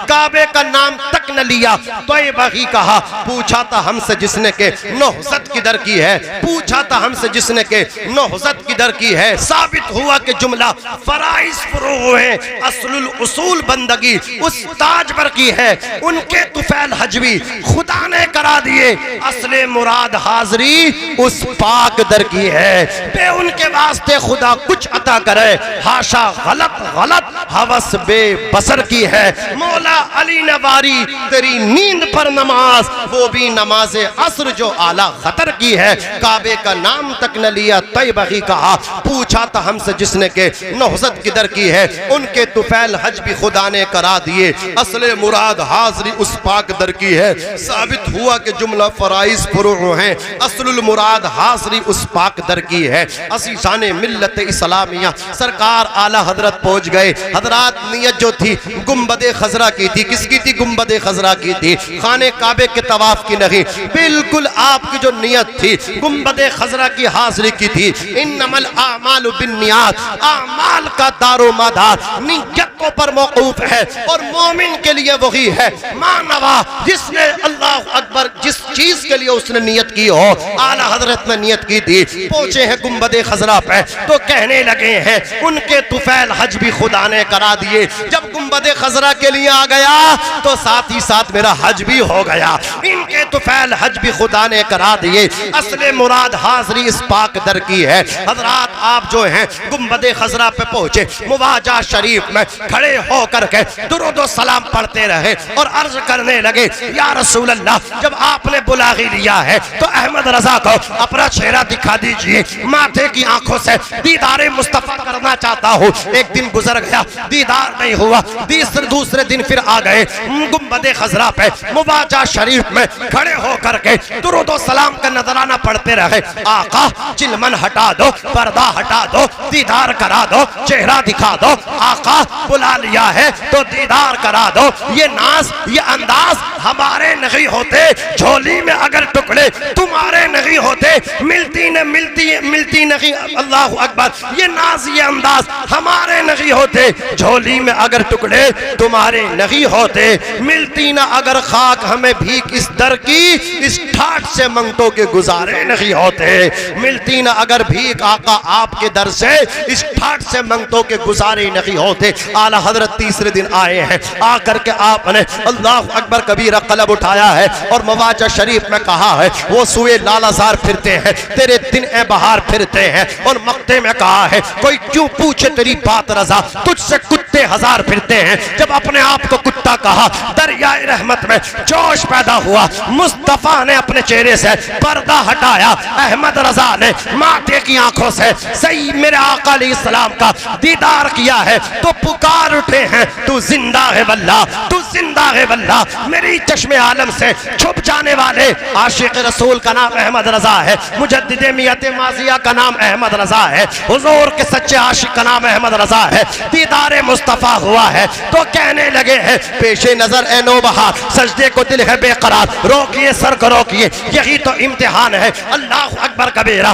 काबे का नाम तक न लिया, तैयबा ही कहा। पूछा था हमसे जिसने के नौहज़त किधर की है, पूछा था हमसे जिसने के नौहज़त किधर की है। साबित हुआ कि जुमला फराइज फुरूह है, असलुल उसूल बंदगी उस ताज पर की है। उनके तुफैल हजवी खुदा ने करा दिए, असले मुराद हाजरी उस पाक दर की है। बे उनके वास्ते खुदा कुछ अता करे, हाशा गलत गलत हवस बे बसर की है। मौला अली नवारी तेरी नींद पर नमाज, वो भी नमाज असर जो आला खतर की है। काबे का नाम तक न लिया, तैयबा ही कहा। पूछा था हमसे जिसने के नौहज़त किधर की है, उनके तुफैल हज भी खुदा ने करा दिए। असले मुराद हाजरी उस पाक दर की है। साबित हुआ कि जुमला फराइज फुरूह हैं, असलुल मुराद हाजरी उस पाक दर की है। असीसाने मिल्लत इस्लामिया सरकार आला हजरत पहुंच गए। हजरात नियत जो थी गुंबद खजरा की थी, किसकी थी? गुंबद खजरा की थी, खाने काबे के तवाफ की नहीं। बिल्कुल आपकी जो नियत थी गुंबद खजरा की हाजिरी की थी। इन्नमल आमालु बिन्नियात, आमाल का दारो मदार नियत मौक़ों पर मौक़ूफ है और मोमिन के लिए वही है मानवा जिसने अल्लाह अकबर जिस चीज के लिए उसने नियत की हो। आला हजरत ने नियत की थी, पहुंचे हैं गुंबदे खजरा पे तो कहने लगे हैं उनके तुफैल हज भी खुदा ने करा दिए। जब गुंबदे खजरा के लिए आ गया तो साथ ही साथ मेरा हज भी हो गया। इनके तुफैल हज भी खुदा ने करा दिए। असले मुराद हाजरी इस पाक दर की है। हजरात आप जो हैं गुंबदे खजरा पे पहुंचे, मुवाजा शरीफ में खड़े होकर के दुरूद सलाम पढ़ते रहे और अर्ज करने लगे या रसूल अल्लाह, जब आपने बुलागी लिया है तो अहमद रजा को अपना चेहरा दिखा दीजिए, माथे की आंखों से दीदारे मुस्तफा करना चाहता हूँ। एक दिन गुजर गया, दीदार नहीं हुआ। दूसरे दिन फिर आ गए गुंबदे खजरा पे, मुवाजा शरीफ में खड़े होकर के दुरूद सलाम का नजराना पढ़ते रहे। आका चिलमन हटा दो, पर्दा हटा दो, दीदार करा दो, चेहरा दिखा दो। आका बुला लिया है तो दीदार करा दो। ये नाज ये अंदाज हमारे नहीं होते, झोली में अगर टुकड़े तुम्हारे नहीं होते, मिलती नहीं। अल्लाह अकबर, ये नाज ये अंदाज हमारे नहीं होते, झोली में अगर टुकड़े तुम्हारे नहीं होते, मिलती ना अगर खाक हमें भीख इस दर की, इस ठाठ से मंगतों के गुजारे नहीं होते। मिलती ना अगर भीख आका आपके दर से, इस ठाठ से मंगतों के गुजारे नहीं होते। आला हजरत तीसरे दिन आए हैं, आकर के आपने अल्लाह अकबर कबीरा कलम उठाया है और मवाजा शरीफ में कहा है वो सुए लालाजार फिरते हैं, तेरे दिन ए बहार फिरते हैं। और मक्ते में कहा है कोई क्यों पूछे तेरी बात रजा, तुझसे कुत्ते हजार फिरते हैं। जब अपने आप को कुत्ता कहा, दरियाए रहमत में जोश पैदा हुआ। मुस्तफा ने अपने चेहरे से पर्दा हटाया, अहमद रजा ने माथे की आंखों से सही मेरे आका अलैहिस्सलाम का दीदार किया है तो पुकार उठे हैं तू जिंदा है वल्लाह, तू जिंदा है वल्लाह। मेरी चश्मे आलम से छुप जाने वाले आशिक रसूल का नाम अहमद रजा है, मुजद्दिद मियत माजिया का नाम अहमद रजा है, हुजूर के सच्चे आशिक का नाम अहमद रजा है। दीदारे मुस्तफा हुआ है तो कहने लगे हैं पेशे नजर ए नौबहार, सजदे को दिल है बेकरार, रोकिए सर को रोकिए, यही तो इम्तिहान है। अल्लाह अकबर कबीरा।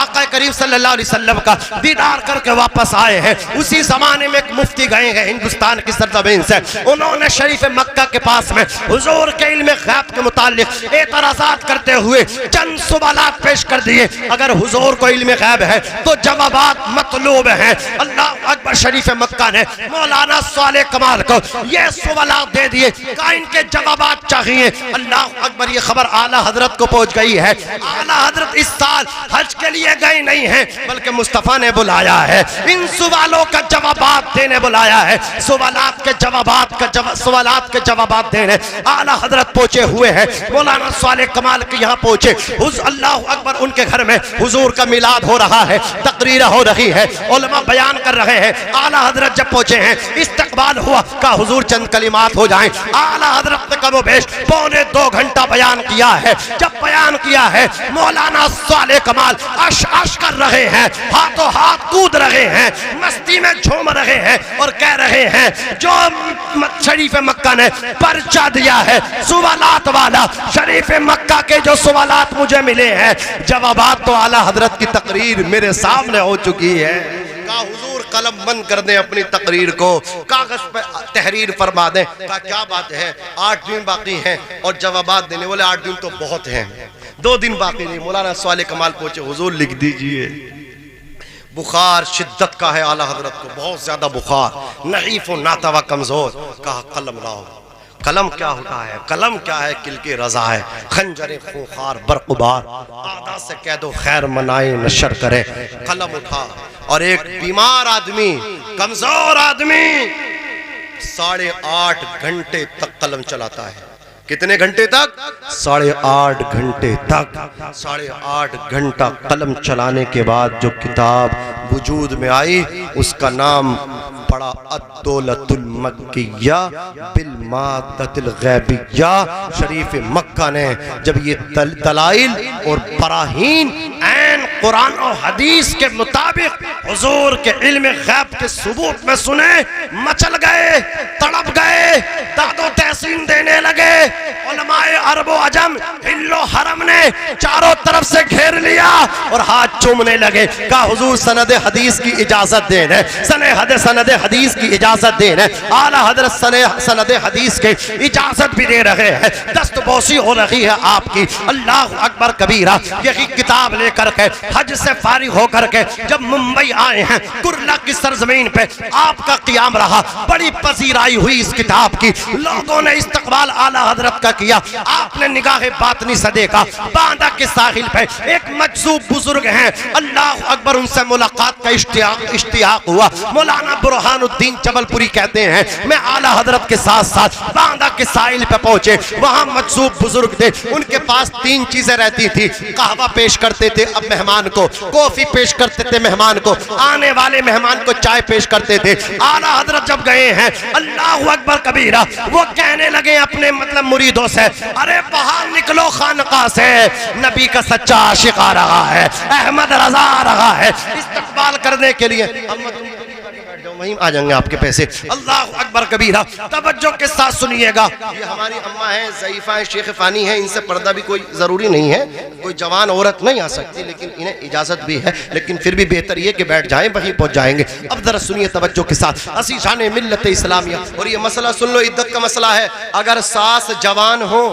आका करीम सल्लल्लाहु अलैहि वसल्लम का दीदार करके वापस आए हैं। उसी जमाने में एक मुफ्ती गए हैं हिंदुस्तान की सरजमीन से, उन्होंने शरीफ मक्का के पास में हुजूर के इल्म गैब के मुताल्लिक एतराज़ात करते हुए चंद सवालात पेश कर दिए। अगर हुजूर को इल्म गैब है तो जवाबात मतलूब हैं। अल्लाह अकबर, शरीफ मक्का ने मौलाना साले कमाल को ये सवालात दे दिए, का इनके जवाबात चाहिए। अल्लाह अकबर, ये खबर आला हजरत को पहुंच गई है। आला हजरत इस साल हज के लिए गए नहीं हैं, बल्कि मुस्तफा ने बुलाया है, इन सवालों का जवाबात देने बुलाया है। सवालात के जवाबात देने आला हजरत पहुंचे हुए हैं। मौलाना साले कमाल के यहाँ पहुंचे। अल्लाह अकबर, उनके घर में हुजूर का मिलाद हो रहा है, तकरीर हो रही है, उलमा बयान कर रहे हैं। आला हजरत जब पहुंचे हैं, इस्तकबाल हुआ का हुजूर चंद कलिमात हो जाएं। आला हजरत ने कमोबेश 2.25 घंटा बयान किया है। जब बयान किया है, मौलाना साले कमाल अश कर रहे हैं, हाथों हाथ कूद रहे हैं, मस्ती में झूम रहे हैं और कह रहे हैं जो शरीफ मक्का ने पर्चा दिया है सवालात वाला, शरीफ मक्का के जो सवालात मुझे मिले हैं, जवाबात तो आला हजरत की तकरीर मेरे सामने हो चुकी है। का हुजूर कलम बंद कर दें अपनी तकरीर को, कागज पे तहरीर फरमा दें। का क्या बात है, 8 दिन बाकी हैं और जवाबात देने वाले 8 दिन तो बहुत हैं, 2 दिन बाकी नहीं। मौलाना साले कमाल पहुंचे, हुजूर लिख दीजिए। बुखार शिद्दत का है आला हजरत को, बहुत ज्यादा बुखार, नहीफ व नातवा कमजोर। कहा कलम लाओ। कलम क्या होता है, कलम क्या है, किल के रजा है, खंजरे खूंखार बरकुबार, आदा से कह दो खैर मनाए नशर करे। कलम उठा और एक बीमार आदमी, कमजोर आदमी 8.5 घंटे तक कलम चलाता है। कितने घंटे तक? 8.5 घंटे तक। 8.5 घंटा कलम चलाने के बाद जो किताब वजूद में आई, उसका नाम पड़ा अद्दौलतुल मक्किया बिल मादतिल गैबिया। शरीफ मक्का ने जब ये दलाइल और बराहीन ऐन कुरान और हदीस के मुताबिक हुजूर के इल्म गैब के सबूत में सुने, मचल गए, तड़प गए, दादो तहसीन देने लगे। उलमाए अरबो अजम हिल्लो हरम ने चारों तरफ से घेर लिया और हाथ चूमने लगे। कहा हुजूर सनद हदीस की इजाजत देने, सनद हदीस की इजाजत देने। आला हजरत सनद हदीस के इजाजत भी दे रहे हैं, दस्तबोसी हो रही है आपकी। अल्लाह अकबर कबीरा। यही किताब लेकर के हज से फारिग होकर के जब मुंबई आए हैं, कुर्ला की सरजमीन पे आपका क़याम रहा। बड़ी पजीराई हुई इस किताब की, लोगों ने इस्तकबाल आला हजरत का किया। आपने निगाहे बातनी से देखा, बांदा के साहिल पे एक मजसूब बुजुर्ग हैं, अल्लाह अकबर, उनसे मुलाकात का इश्तियाक हुआ। मौलाना बुरहानुद्दीन जबलपुरी कहते हैं मैं आला हजरत के साथ साथ बांदा के साहिल पे पहुंचे। वहां मजसूब बुजुर्ग थे, उनके पास 3 चीजें रहती थी। कहवा पेश करते थे अब मेहमान को, कॉफी पेश करते थे मेहमान को, आने वाले मेहमान को चाय पेश करते थे। आला हजरत जब गए हैं, अल्लाह अकबर कबीरा, वो कहने लगे अपने मतलब मुरीदों से, अरे बाहर निकलो खानका से, नबी का सच्चा आशिक आ रहा है, अहमद रजा आ रहा है इस्तकबाल करने के लिए। वहीं आ जाएंगे आपके पैसे। अल्लाह अकबर कबीरा। तवज्जो के साथ सुनिएगा। ये हमारी अम्मा है, ज़ईफ़ा है, शेख फ़ानी है, इनसे पर्दा भी कोई ज़रूरी नहीं है, कोई जवान औरत नहीं आ सकती, लेकिन इन्हें इजाज़त भी है, लेकिन फिर भी बेहतर ये कि बैठ जाएं, वहीं पहुँच जाएंगे। अब ज़रा सुनिए तवज्जो के साथ। अज़ीज़ाने मिल्लत इस्लामिया, और ये मसला सुन लो, इद्दत का मसला है। अगर सास जवान हो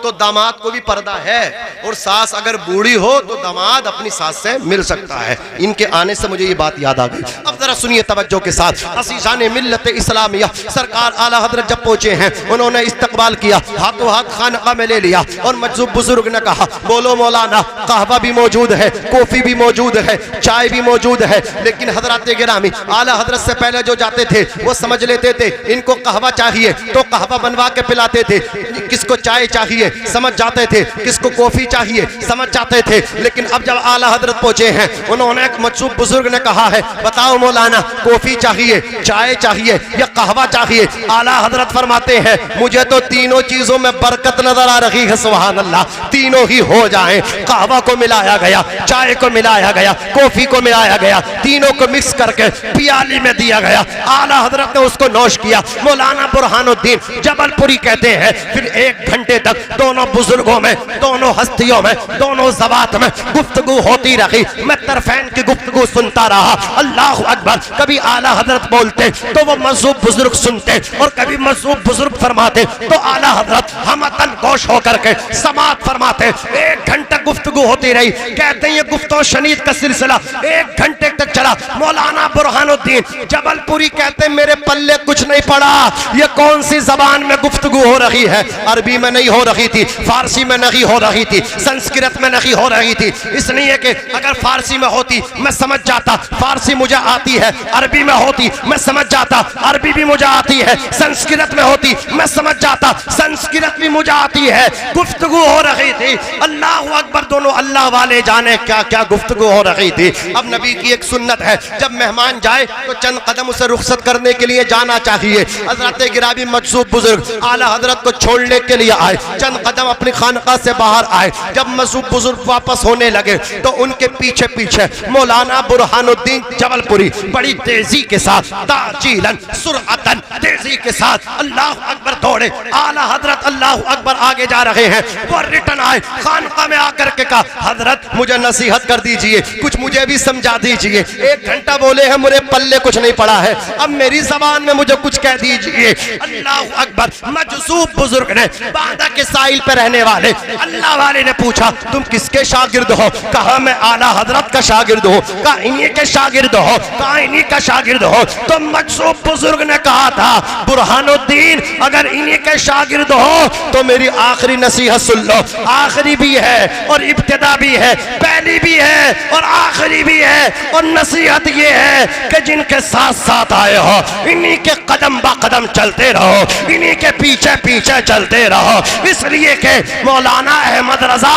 तो दामाद को भी पर्दा है, और सास अगर बूढ़ी हो तो दामाद अपनी सास से मिल सकता है। इनके आने से मुझे ये बात याद आ गई। अब जरा सुनिए तवज्जो के साथ। अज़ीज़ाने मिल्लत इस्लामिया, सरकार आला हजरत जब पहुंचे हैं, उन्होंने इस्तकबाल किया, हाथों हाथ खानका में ले लिया, और मजसूब बुजुर्ग ने कहा, बोलो मौलाना, कहवा भी मौजूद है, कॉफी भी मौजूद है, चाय भी मौजूद है, लेकिन हजरत गिरामी आला हजरत से पहले जो जाते थे वो समझ लेते थे इनको कहवा चाहिए तो कहवा बनवा के पिलाते थे, किसको चाय चाहिए समझ जाते थे, किसको कॉफी चाहिए समझ जाते थे। लेकिन अब जब आला हजरत पहुंचे हैं, उन्होंने एक मजसूब बुजुर्ग ने कहा है, बताओ मौलाना, कॉफी चाहिए, चाय चाहिए या कहवा चाहिए? आला हजरत फरमाते हैं, मुझे तो तीनों चीजों में बरकत नजर आ रही है, सुभान अल्लाह, तीनों ही हो जाए। कहवा को मिलाया गया, चाय को मिलाया गया, कॉफी को मिलाया गया, तीनों को मिक्स करके पियाली में दिया गया। आला हजरत ने उसको नोश किया। मौलाना बुरहानुद्दीन जबलपुरी कहते हैं, फिर 1 घंटे तक दोनों बुजुर्गों में, दोनों हस्तियों में, दोनों ज़बात में गुफ्तगू होती रही। मैं तरफैन की गुफ्तगू सुनता रहा। अल्लाह अकबर। कभी आला हजरत बोलते तो वो मजसूब बुजुर्ग सुनते, और कभी मजसूब बुजुर्ग फरमाते तो आला हजरत हमतन गोश होकर के समात फरमाते। 1 घंटा गुफ्तगू होती रही। कहते हैं ये गुफ्तो शनीद का सिलसिला 1 घंटे तक चला। मौलाना बुरहानुद्दीन जबलपुरी कहते मेरे पल्ले कुछ नहीं पड़ा, ये कौन सी जबान में गुफ्तगू हो रही है? अरबी में नहीं हो रही थी, फारसी में नहीं हो रही थी, संस्कृत में नहीं हो रही थी। इसलिए कि अगर फारसी में होती मैं समझ जाता, फारसी मुझे आती है, अरबी में होती मैं समझ जाता, अरबी भी मुझे आती है, संस्कृत में होती मैं समझ जाता, संस्कृत भी मुझे आती है। गुफ्तगू हो रही थी। अल्लाह अकबर। दोनों अल्लाह वाले जाने क्या क्या गुफ्तगू हो रही थी। अब नबी की एक सुन्नत है, जब मेहमान जाए तो चंद कदम उसे रुखसत करने के लिए जाना चाहिए। हजरत गिरामी मजसूब बुजुर्ग आला हजरत को छोड़ने के लिए आए, चंद कदम अपनी खानका से बाहर आए। जब मजसूब बुजुर्ग वापस होने लगे तो उनके पीछे पीछे मौलाना बुरहानुद्दीन जबलपुरी बड़ी तेजी के साथ, ताजीलन सुरअतन, तेजी के साथ अल्लाह अकबर दौड़े। आला हजरत अल्लाह अकबर आगे जा रहे हैं, वो रिटर्न आए, खानका में आकर के कहा, हजरत मुझे नसीहत कर दीजिए, कुछ मुझे भी समझा दीजिए। 1 घंटा बोले हैं, मेरे पल्ले कुछ नहीं पड़ा है, अब मेरी जबान में मुझे कुछ कह दीजिए। अल्लाह अकबर। मजसूब बुजुर्ग ने, बांदा के साहिल पे रहने वाले अल्लाह वाले ने पूछा, तुम किसके शागिर्द हो? कहा मैं आला हजरत का शागिर्द हूँ। कहा इन्हीं के शागिर्द हो? कहा इन्हीं का शागिर्द हो। तो मजसूब बुजुर्ग ने कहा था, बुरहानुद्दीन अगर इन्हीं के शागिर्द हो तो मेरी आखिरी नसीहत सुन लो। आखिरी भी है और इब्तिदा भी है, पहली भी है और आखिरी भी है। और नसीहत ये है कि जिनके साथ साथ आए हो इन्हीं के कदम बा कदम चलते रहो, इन्हीं के पीछे पीछे चलते रहो। इसलिए कि मौलाना अहमद रजा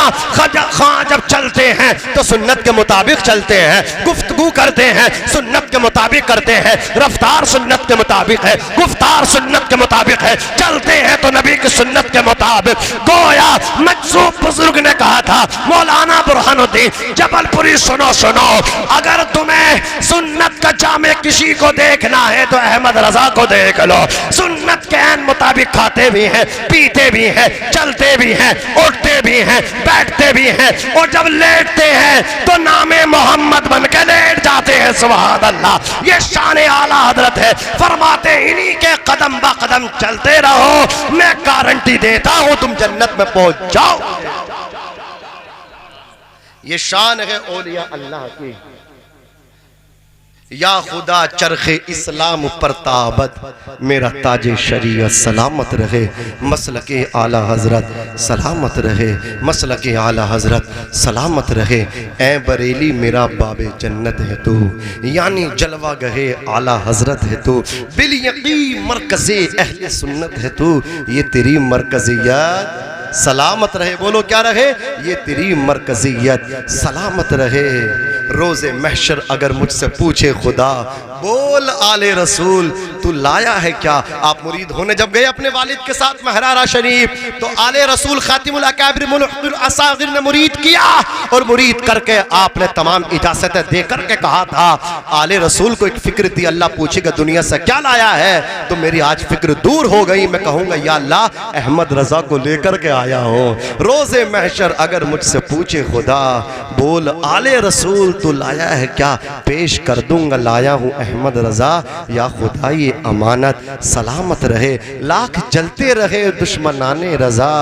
खां जब चलते हैं तो सुन्नत के मुताबिक चलते हैं, गुफ्तगू करते हैं सुन्नत के मुताबिक करते हैं, रफ्तार सुन्नत के मुताबिक है, गुफ्तार सुन्नत के मुताबिक है, चलते हैं तो नबी की सुन्नत के मुताबिक गोया मजसूब बुजुर्ग ने कहा था, मौलाना बुरहानुद्दीन जबलपुरी सुनो सुनो, अगर तुम्हें सुन्नत का जामे किसी को देखना है तो अहमद रजा को देख लो। सुन्नत के ऐन मुताबिक खाते भी हैं, पीते भी हैं, चलते भी हैं, उठते भी हैं, बैठते भी हैं, और जब लेटते हैं तो नामे मोहम्मद बन के लेट जाते हैं। सुभान अल्लाह, ये शान आला हजरत है। फरमाते इन्हीं के कदम ब कदम चलते रहो, मैं गारंटी देता हूं तुम जन्नत में पहुंच जाओ। ये शान है औलिया अल्लाह की। या खुदा चरखे इस्लाम पर ताबत, मेरा ताजे शरीयत सलामत रहे, मसलके आला हजरत सलामत रहे, मसलके आला हजरत सलामत रहे। ए बरेली मेरा बाबे जन्नत है तू, यानी जलवा गहे आला हजरत है तू, बिल यकीन मरकज़े अहले सुन्नत है तू, ये तेरी मरकजियत सलामत रहे। बोलो क्या रहे? ये तेरी मरकजियत सलामत रहे। रोज़े महशर अगर मुझसे पूछे खुदा, बोल आले रसूल तू लाया है क्या? आप मुरीद होने जब गए अपने वालिद के साथ महरारा शरीफ, तो आले रसूल खातिमुल अकाबिर मुल्कुल असागिर ने मुरीद किया, और मुरीद करके आपने तमाम इजाजतें दे करके कहा था। आले रसूल को एक फिक्र थी, अल्लाह पूछेगा दुनिया से क्या लाया है, तो मेरी आज फिक्र दूर हो गई। मैं कहूँगा या अल्लाह अहमद रजा को लेकर के आया हूँ। रोज़े महशर अगर मुझसे पूछे खुदा, बोल आले रसूल तू लाया है क्या, पेश कर दूंगा लाया हूँ अहमद रजा। या खुदा ये अमानत सलामत रहे, लाख जलते रहे दुश्मनाने रजा,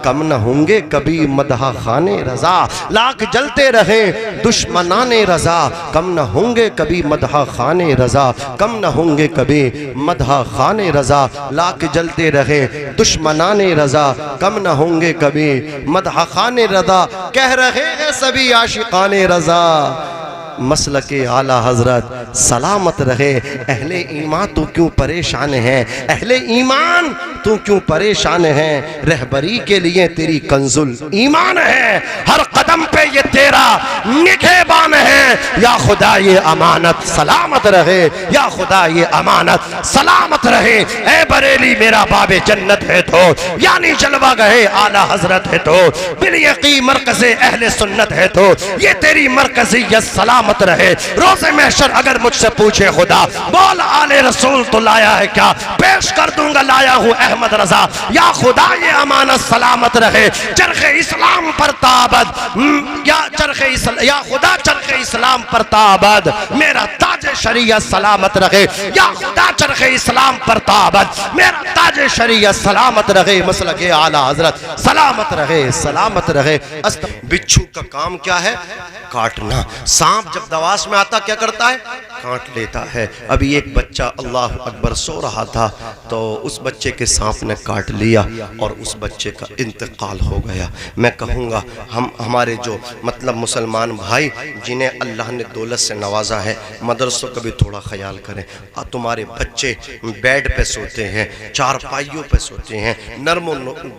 कम न होंगे कभी मदहा खाने रजा। लाख जलते रहे दुश्मनाने रजा, कम न होंगे कभी मदहा खाने रजा, कम न होंगे कभी मदहा खाने रजा। लाख जलते रहे दुश्मनाने रजा, कम न होंगे कभी मदहा खाने रजा, कह रहे हैं सभी आशिकाने रजा। मसलके आला हजरत सलामत रहे। अहले ईमान तू क्यों परेशान है, अहले ईमान तू क्यों परेशान है, रहबरी के लिए तेरी कंजुल ईमान है, हर कदम पे ये तेरा निगहबान है। या खुदा ये अमानत सलामत रहे, या खुदा ये अमानत सलामत रहे। ए बरेली मेरा बाबे जन्नत है तो, यानी जलवा गए आला हजरत है तो, बिल यकीन मरकज़े अहले सुन्नत है तो, ये तेरी मरकज़ियत सलामत रहे। रोज़े महशर अगर मुझसे पूछे खुदा, बोल आले रसूल तो लाया है क्या, पेश कर दूंगा लाया हूँ अहमद रजा। या खुदा ये अमानत सलामत रहे, चरखे इस्लाम पर ताबद, या खुदा चरखे इस्लाम पर ताबद, मेरा ताजे शरीयत सलामत रहे। या खुदा चरखे इस्लाम पर ताबद, मेरा ताजे शरीयत सलामत रहे, मसलके आला हजरत सलामत रहे, सलामत रहे। बिच्छू का काम क्या है? काटना। सांप जब दवास में आता क्या करता है? काट लेता है। अभी एक बच्चा अल्लाह अकबर सो रहा था, तो उस बच्चे के सांप ने काट लिया और उस बच्चे का इंतकाल हो गया। मैं कहूँगा हमारे जो मतलब मुसलमान भाई जिन्हें अल्लाह ने दौलत से नवाजा है, मदरसों का भी थोड़ा ख्याल करें। तुम्हारे बच्चे बेड पे सोते हैं, चारपाइयों पे सोते हैं, नरम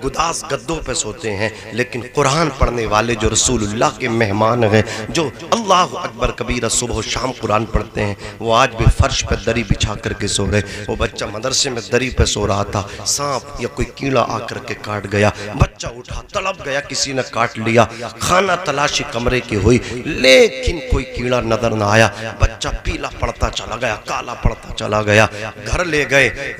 गुदास गद्दों पे सोते हैं, लेकिन कुरान पढ़ने वाले जो रसूलुल्लाह के मेहमान हैं, जो अल्लाह अकबर कबीरा सुबह शाम कुरान पढ़ते हैं, वो आज भी फर्श पर दरी बिछा करके सो रहे। वो बच्चा मदरसे में दरी पे सो रहा था, सांप या कोई कीड़ा आकर के काट गया, बच्चा उठा तड़प गया, किसी ने काट लिया, खाना तलाशी कमरे की हुई, लेकिन कोई कीड़ा नजर ना आया। बच्चा पीला पड़ता चला गया, काला पड़ता चला गया। घर ले गए,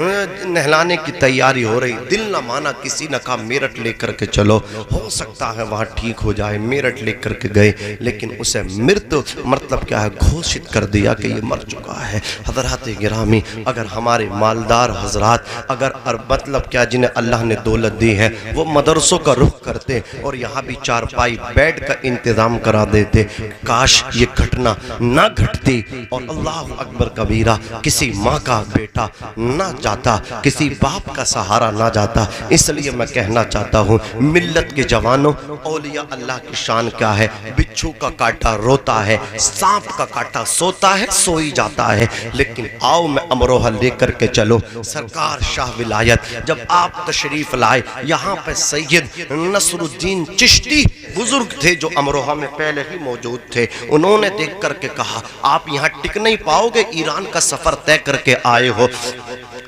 नहलाने की तैयारी हो रही, दिल न माना, किसी ने कहा मेरठ लेकर के चलो, हो सकता है वहाँ ठीक हो जाए। मेरठ लेकर के गए, लेकिन उसे मृत मतलब क्या है घोषित कर दिया कि ये मर चुका है। हज़रात गिरामी, अगर हमारे मालदार हजरात अगर मतलब क्या जिन्हें अल्लाह ने दौलत दी है, वो मदरसों का रुख करते और यहाँ भी चारपाई बेड का इंतज़ाम करा देते, काश ये घटना ना घटती और अल्लाह अकबर कबीरा किसी माँ का बेटा ना जाता, किसी बाप का सहारा ना जाता। इसलिए मैं कहना चाहता हूँ मिल्लत के जवानों, औलिया अल्लाह की शान क्या है? बिच्छू का काटा रोता है, सांप का काटा सोता है, सोई जाता है। लेकिन आओ मैं अमरोहा लेकर के चलो। सरकार शाह विलायत जब आप तशरीफ लाए, यहाँ पे सैयद नसरुद्दीन चिश्ती बुजुर्ग थे जो अमरोहा में पहले ही मौजूद थे। उन्होंने देख करके कहा आप यहाँ टिक नहीं पाओगे, ईरान का सफर तय करके आए हो।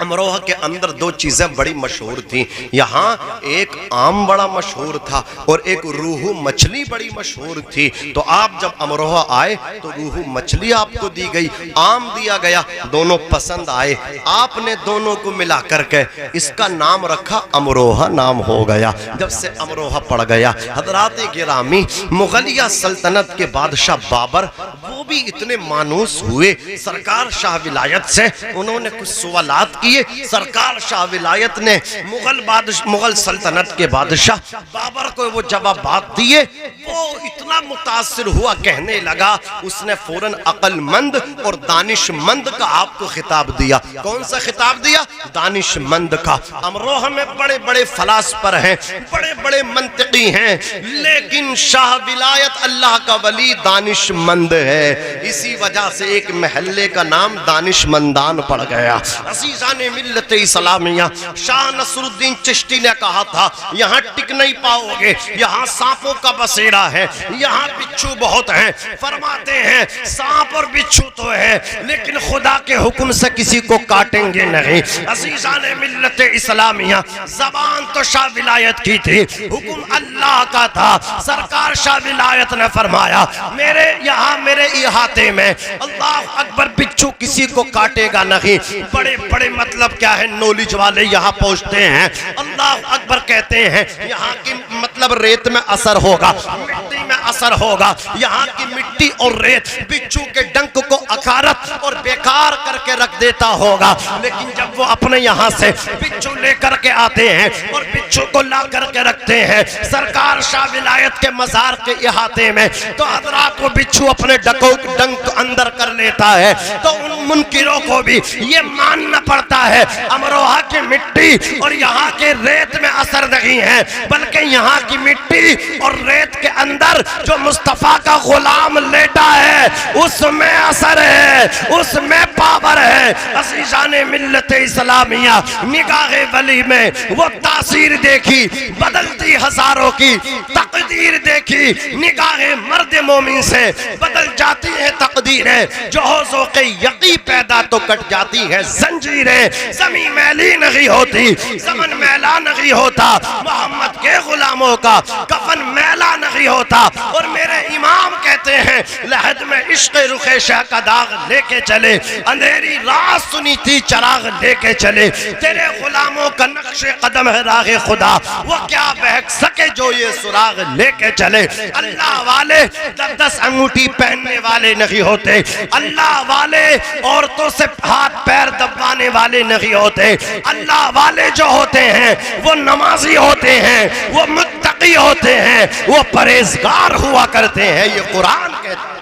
अमरोहा के अंदर दो चीजें बड़ी मशहूर थी। यहाँ एक आम बड़ा मशहूर था और एक रूहू मछली बड़ी मशहूर थी। तो आप जब अमरोहा आए तो रूहू मछली आपको दी गई, आम दिया गया, दोनों पसंद आए। आपने दोनों को मिला करके इसका नाम रखा अमरोहा नाम हो गया। जब से अमरोहा पड़ गया, हजरात गिरामी, मुगलिया सल्तनत के बादशाह बाबर वो भी इतने मानूस हुए सरकार शाह विलायत से। उन्होंने कुछ सवालात किए। सरकार शाह विलायत ने मुगल सल्तनत के बादशाह बाबर को वो जवाबात दिए। वो इतना मुतासिर हुआ, कहने लगा, उसने फौरन अक्लमंद और दानिशमंद का आपको खिताब दिया। कौन सा खिताब दिया? दानिशमंद का। अमरोहा में बड़े बड़े फलासफर हैं, बड़े बड़े मंतिकी हैं, लेकिन शाह विलायत अल्लाह का वली दानिशमंद है। इसी वजह से एक महल्ले का नाम दानिशमंदान पड़ गया। अजीजान मिल्लत इस्लामिया, शाह नसरुद्दीन चिश्ती ने कहा था, यहाँ टिक नहीं पाओगे, यहाँ सांपों का बसेरा है, यहाँ बिच्छू बहुत हैं। फरमाते हैं सांप और बिच्छू तो है, लेकिन खुदा के हुक्म से किसी को काटेंगे नहीं। अजीजान मिल्लत इस्लामिया, जबान तो शाह विलायत की थी, हुक्म अल्लाह का था। सरकार शाह विलायत ने फरमाया, मेरे यहाँ मेरे इहाते में अल्लाह अकबर, बिच्छू किसी को काटेगा नहीं। बड़े बड़े मतलब क्या है, नॉलेज वाले यहाँ पहुँचते हैं, अल्लाह अकबर कहते हैं, यहाँ की मतलब रेत में असर होगा, मिट्टी में असर होगा। यहाँ की मिट्टी और रेत बिच्छू के डंक को अकारत और बेकार करके रख देता होगा। लेकिन जब वो अपने यहाँ से बिच्छू लेकर के आते हैं और बिच्छू को ला करके रखते हैं सरकार शाह विलायत के मजार के इहाते में, तो हजरात वो बिच्छू अपने डंक अंदर कर लेता है। तो उन मुनकिरों को भी ये मानना पड़ता है अमरोहा की मिट्टी और यहाँ के रेत में असर नहीं है, बल्कि यहाँ की मिट्टी और रेत के अंदर जो मुस्तफा का गुलाम लेटा है उसमें असर है, उसमें पावर है। अज़ीज़ाने मिल्लत इस्लामिया, निगाहे वली में वो तासीर देखी, बदलती हजारों की तकदीर देखी। निगाहे मर्द मोमिन से बदल जाती है तकदीरें, जो हो के यकी पैदा तो कट जाती है जंजीरें। ज़मीन मैली नहीं होती, ज़मन मैला नहीं होता, मोहम्मद के गुलामों का कफन मैला नहीं होता। और मेरे इमाम कहते हैं, लहद में इश्क रुखे शाह का दाग लेके चले, अंधेरी रात सुनी थी चराग लेके चले। तेरे गुलामों का नक्शे कदम है राहे खुदा, वो क्या बहक सके जो ये सुराग लेके चले। अल्लाह वाले 10-10 अंगूठी पहनने वाले नहीं होते, अल्लाह वाले औरतों से हाथ पैर दबाने वाले नहीं होते। अल्लाह वाले जो होते हैं वो नमाजी होते हैं, वो मुत्तकी होते हैं, वो परहेजगार हुआ करते हैं। ये कुरान कहते हैं।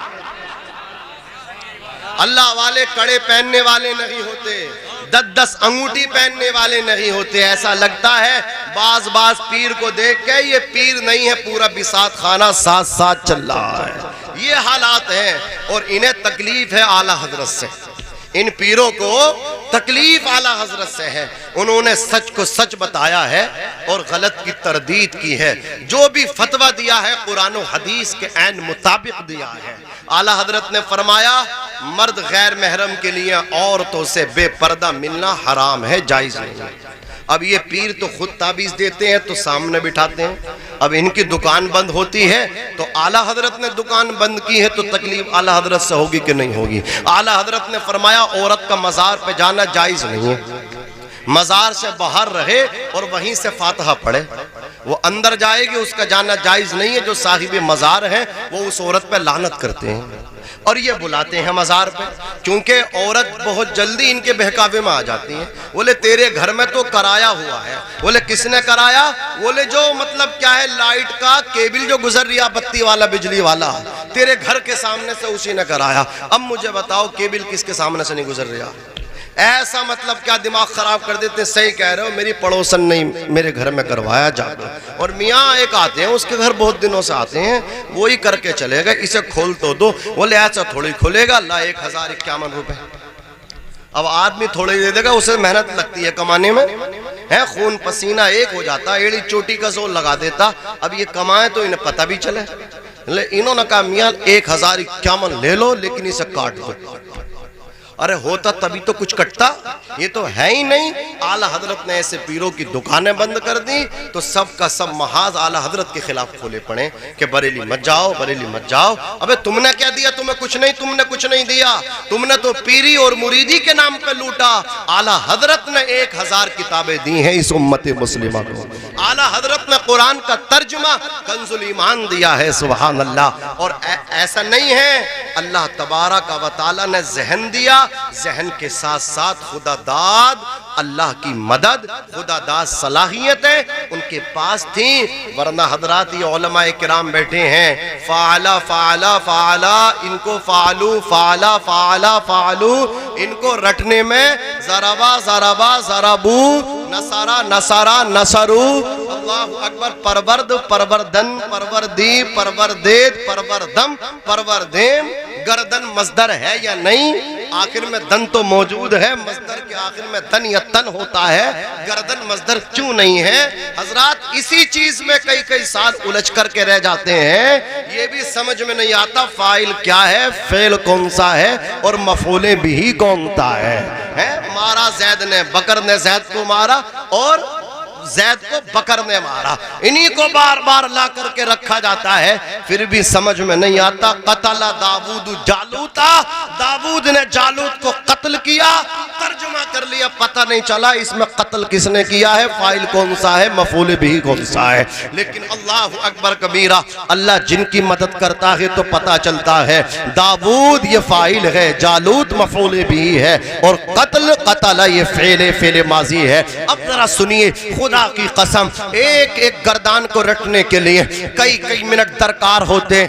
अल्लाह वाले कड़े पहनने वाले नहीं होते, 10-10 अंगूठी पहनने वाले नहीं होते। ऐसा लगता है बाज पीर को देख के ये पीर नहीं है, पूरा बिसात खाना साथ साथ चल रहा है। ये हालात हैं और इन्हें तकलीफ है आला हजरत से। इन पीरों को तकलीफ आला हजरत से है। उन्होंने सच को सच बताया है और गलत की तरदीद की है। जो भी फतवा दिया है कुरान और हदीस के ऐन मुताबिक दिया है। आला हजरत ने फरमाया, मर्द गैर महरम के लिए औरतों से बेपर्दा मिलना हराम है, जायज नहीं है। अब ये पीर तो खुद ताबीज देते हैं तो सामने बिठाते हैं। अब इनकी दुकान बंद होती है तो आला हजरत ने दुकान बंद की है, तो तकलीफ आला हजरत से होगी कि नहीं होगी। आला हजरत ने फरमाया, औरत का मजार पे जाना जायज नहीं है, मजार से बाहर रहे और वहीं से फातिहा पढ़े। वो अंदर जाएगी, उसका जाना जायज नहीं है। जो साहिब मजार हैं वो उस औरत पे लानत करते हैं और ये बुलाते हैं मजार पे, क्योंकि औरत बहुत जल्दी इनके बहकावे में आ जाती है। बोले तेरे घर में तो कराया हुआ है। बोले किसने कराया? बोले जो मतलब क्या है, लाइट का केबल जो गुजर रहा, बत्ती वाला, बिजली वाला, तेरे घर के सामने से उसी ने कराया। अब मुझे बताओ केबल किसके सामने से नहीं गुजर रहा? ऐसा मतलब क्या दिमाग खराब कर देते। सही कह रहे हो, मेरी पड़ोसन ने मेरे घर में करवाया जाकर। और मियाँ एक आते हैं, उसके घर बहुत दिनों से आते हैं, वो ही करके चलेगा, इसे खोल तो दो। बोले ऐसा थोड़ी खोलेगा, ला 1051 रुपए। अब आदमी थोड़े दे देगा, उसे मेहनत लगती है कमाने में, है खून पसीना एक हो जाता, एड़ी चोटी का जोर लगा देता। अब ये कमाए तो इन्हें पता भी चले। इन्होंने कहा मियाँ 1051 ले लो, लेकिन इसे काट दो। अरे होता तभी तो कुछ कटता, ये तो है ही नहीं। आला हजरत ने ऐसे पीरों की दुकानें बंद कर दी तो सब का सब महाज आला हजरत के खिलाफ खोले पड़े कि बरेली मत जाओ, बरेली मत जाओ। अबे तुमने क्या दिया? तुम्हें कुछ नहीं, तुमने कुछ नहीं दिया, तुमने तो पीरी और मुरीदी के नाम पे लूटा। आला हजरत ने 1000 किताबें दी हैं इस उम्मत मुस्लिमा को। आला हजरत ने कुरान का तर्जुमा कंजुल ईमान दिया है, सुभान अल्लाह। और ऐसा नहीं है, अल्लाह तबारक व तआला ने जहन दिया, जहन के साथ साथ खुदा दाद, अल्लाह की मदद, खुदा दाद सलाहियतें उनके पास थी। वरना हजरात ये उलमाए किराम बैठे हैं, फ़ाला फ़ाला फ़ाला, इनको फ़ालू फ़ाला फ़ाला फ़ालू, इनको रटने में ज़रबा ज़रबा ज़रबू, नसारा नसारा नसरू, अल्लाहु अकबर, परवरद परवरदन, परवरदी परवरदेद, परवरदम परवरदेम। गर्दन मस्दर है या नहीं? आखिर में दन तो मौजूद है, मस्दर के आखिर में दन या तन होता है, गर्दन मस्दर क्यों नहीं है? हजरात इसी चीज में कई कई साल उलझ करके रह जाते हैं, ये भी समझ में नहीं आता फाइल क्या है, फेल कौन सा है और मफूले भी कौन सा है? मारा जैद ने, बकर ने जैद को मारा और जैद को बकर ने मारा, इन्हीं को बार बार ला करके रखा जाता है, फिर भी समझ में नहीं आता। कतला दाऊद जालूता, दाऊद ने जालूत को कत्ल किया, तर्जुमा कर लिया, पता नहीं चला इसमें कत्ल किसने किया है, फाइल कौन सा है, मफूल भी कौन सा है। लेकिन अल्लाह अकबर कबीरा, अल्लाह जिनकी मदद करता है तो पता चलता है दाऊद ये फाइल है, जालूत मफूल भी है और कत्ल कतला ये फेले माजी है। अब जरा सुनिए, खुदा की कसम, एक एक गर्दान को रटने के लिए कई कई मिनट दरकार होते हैं।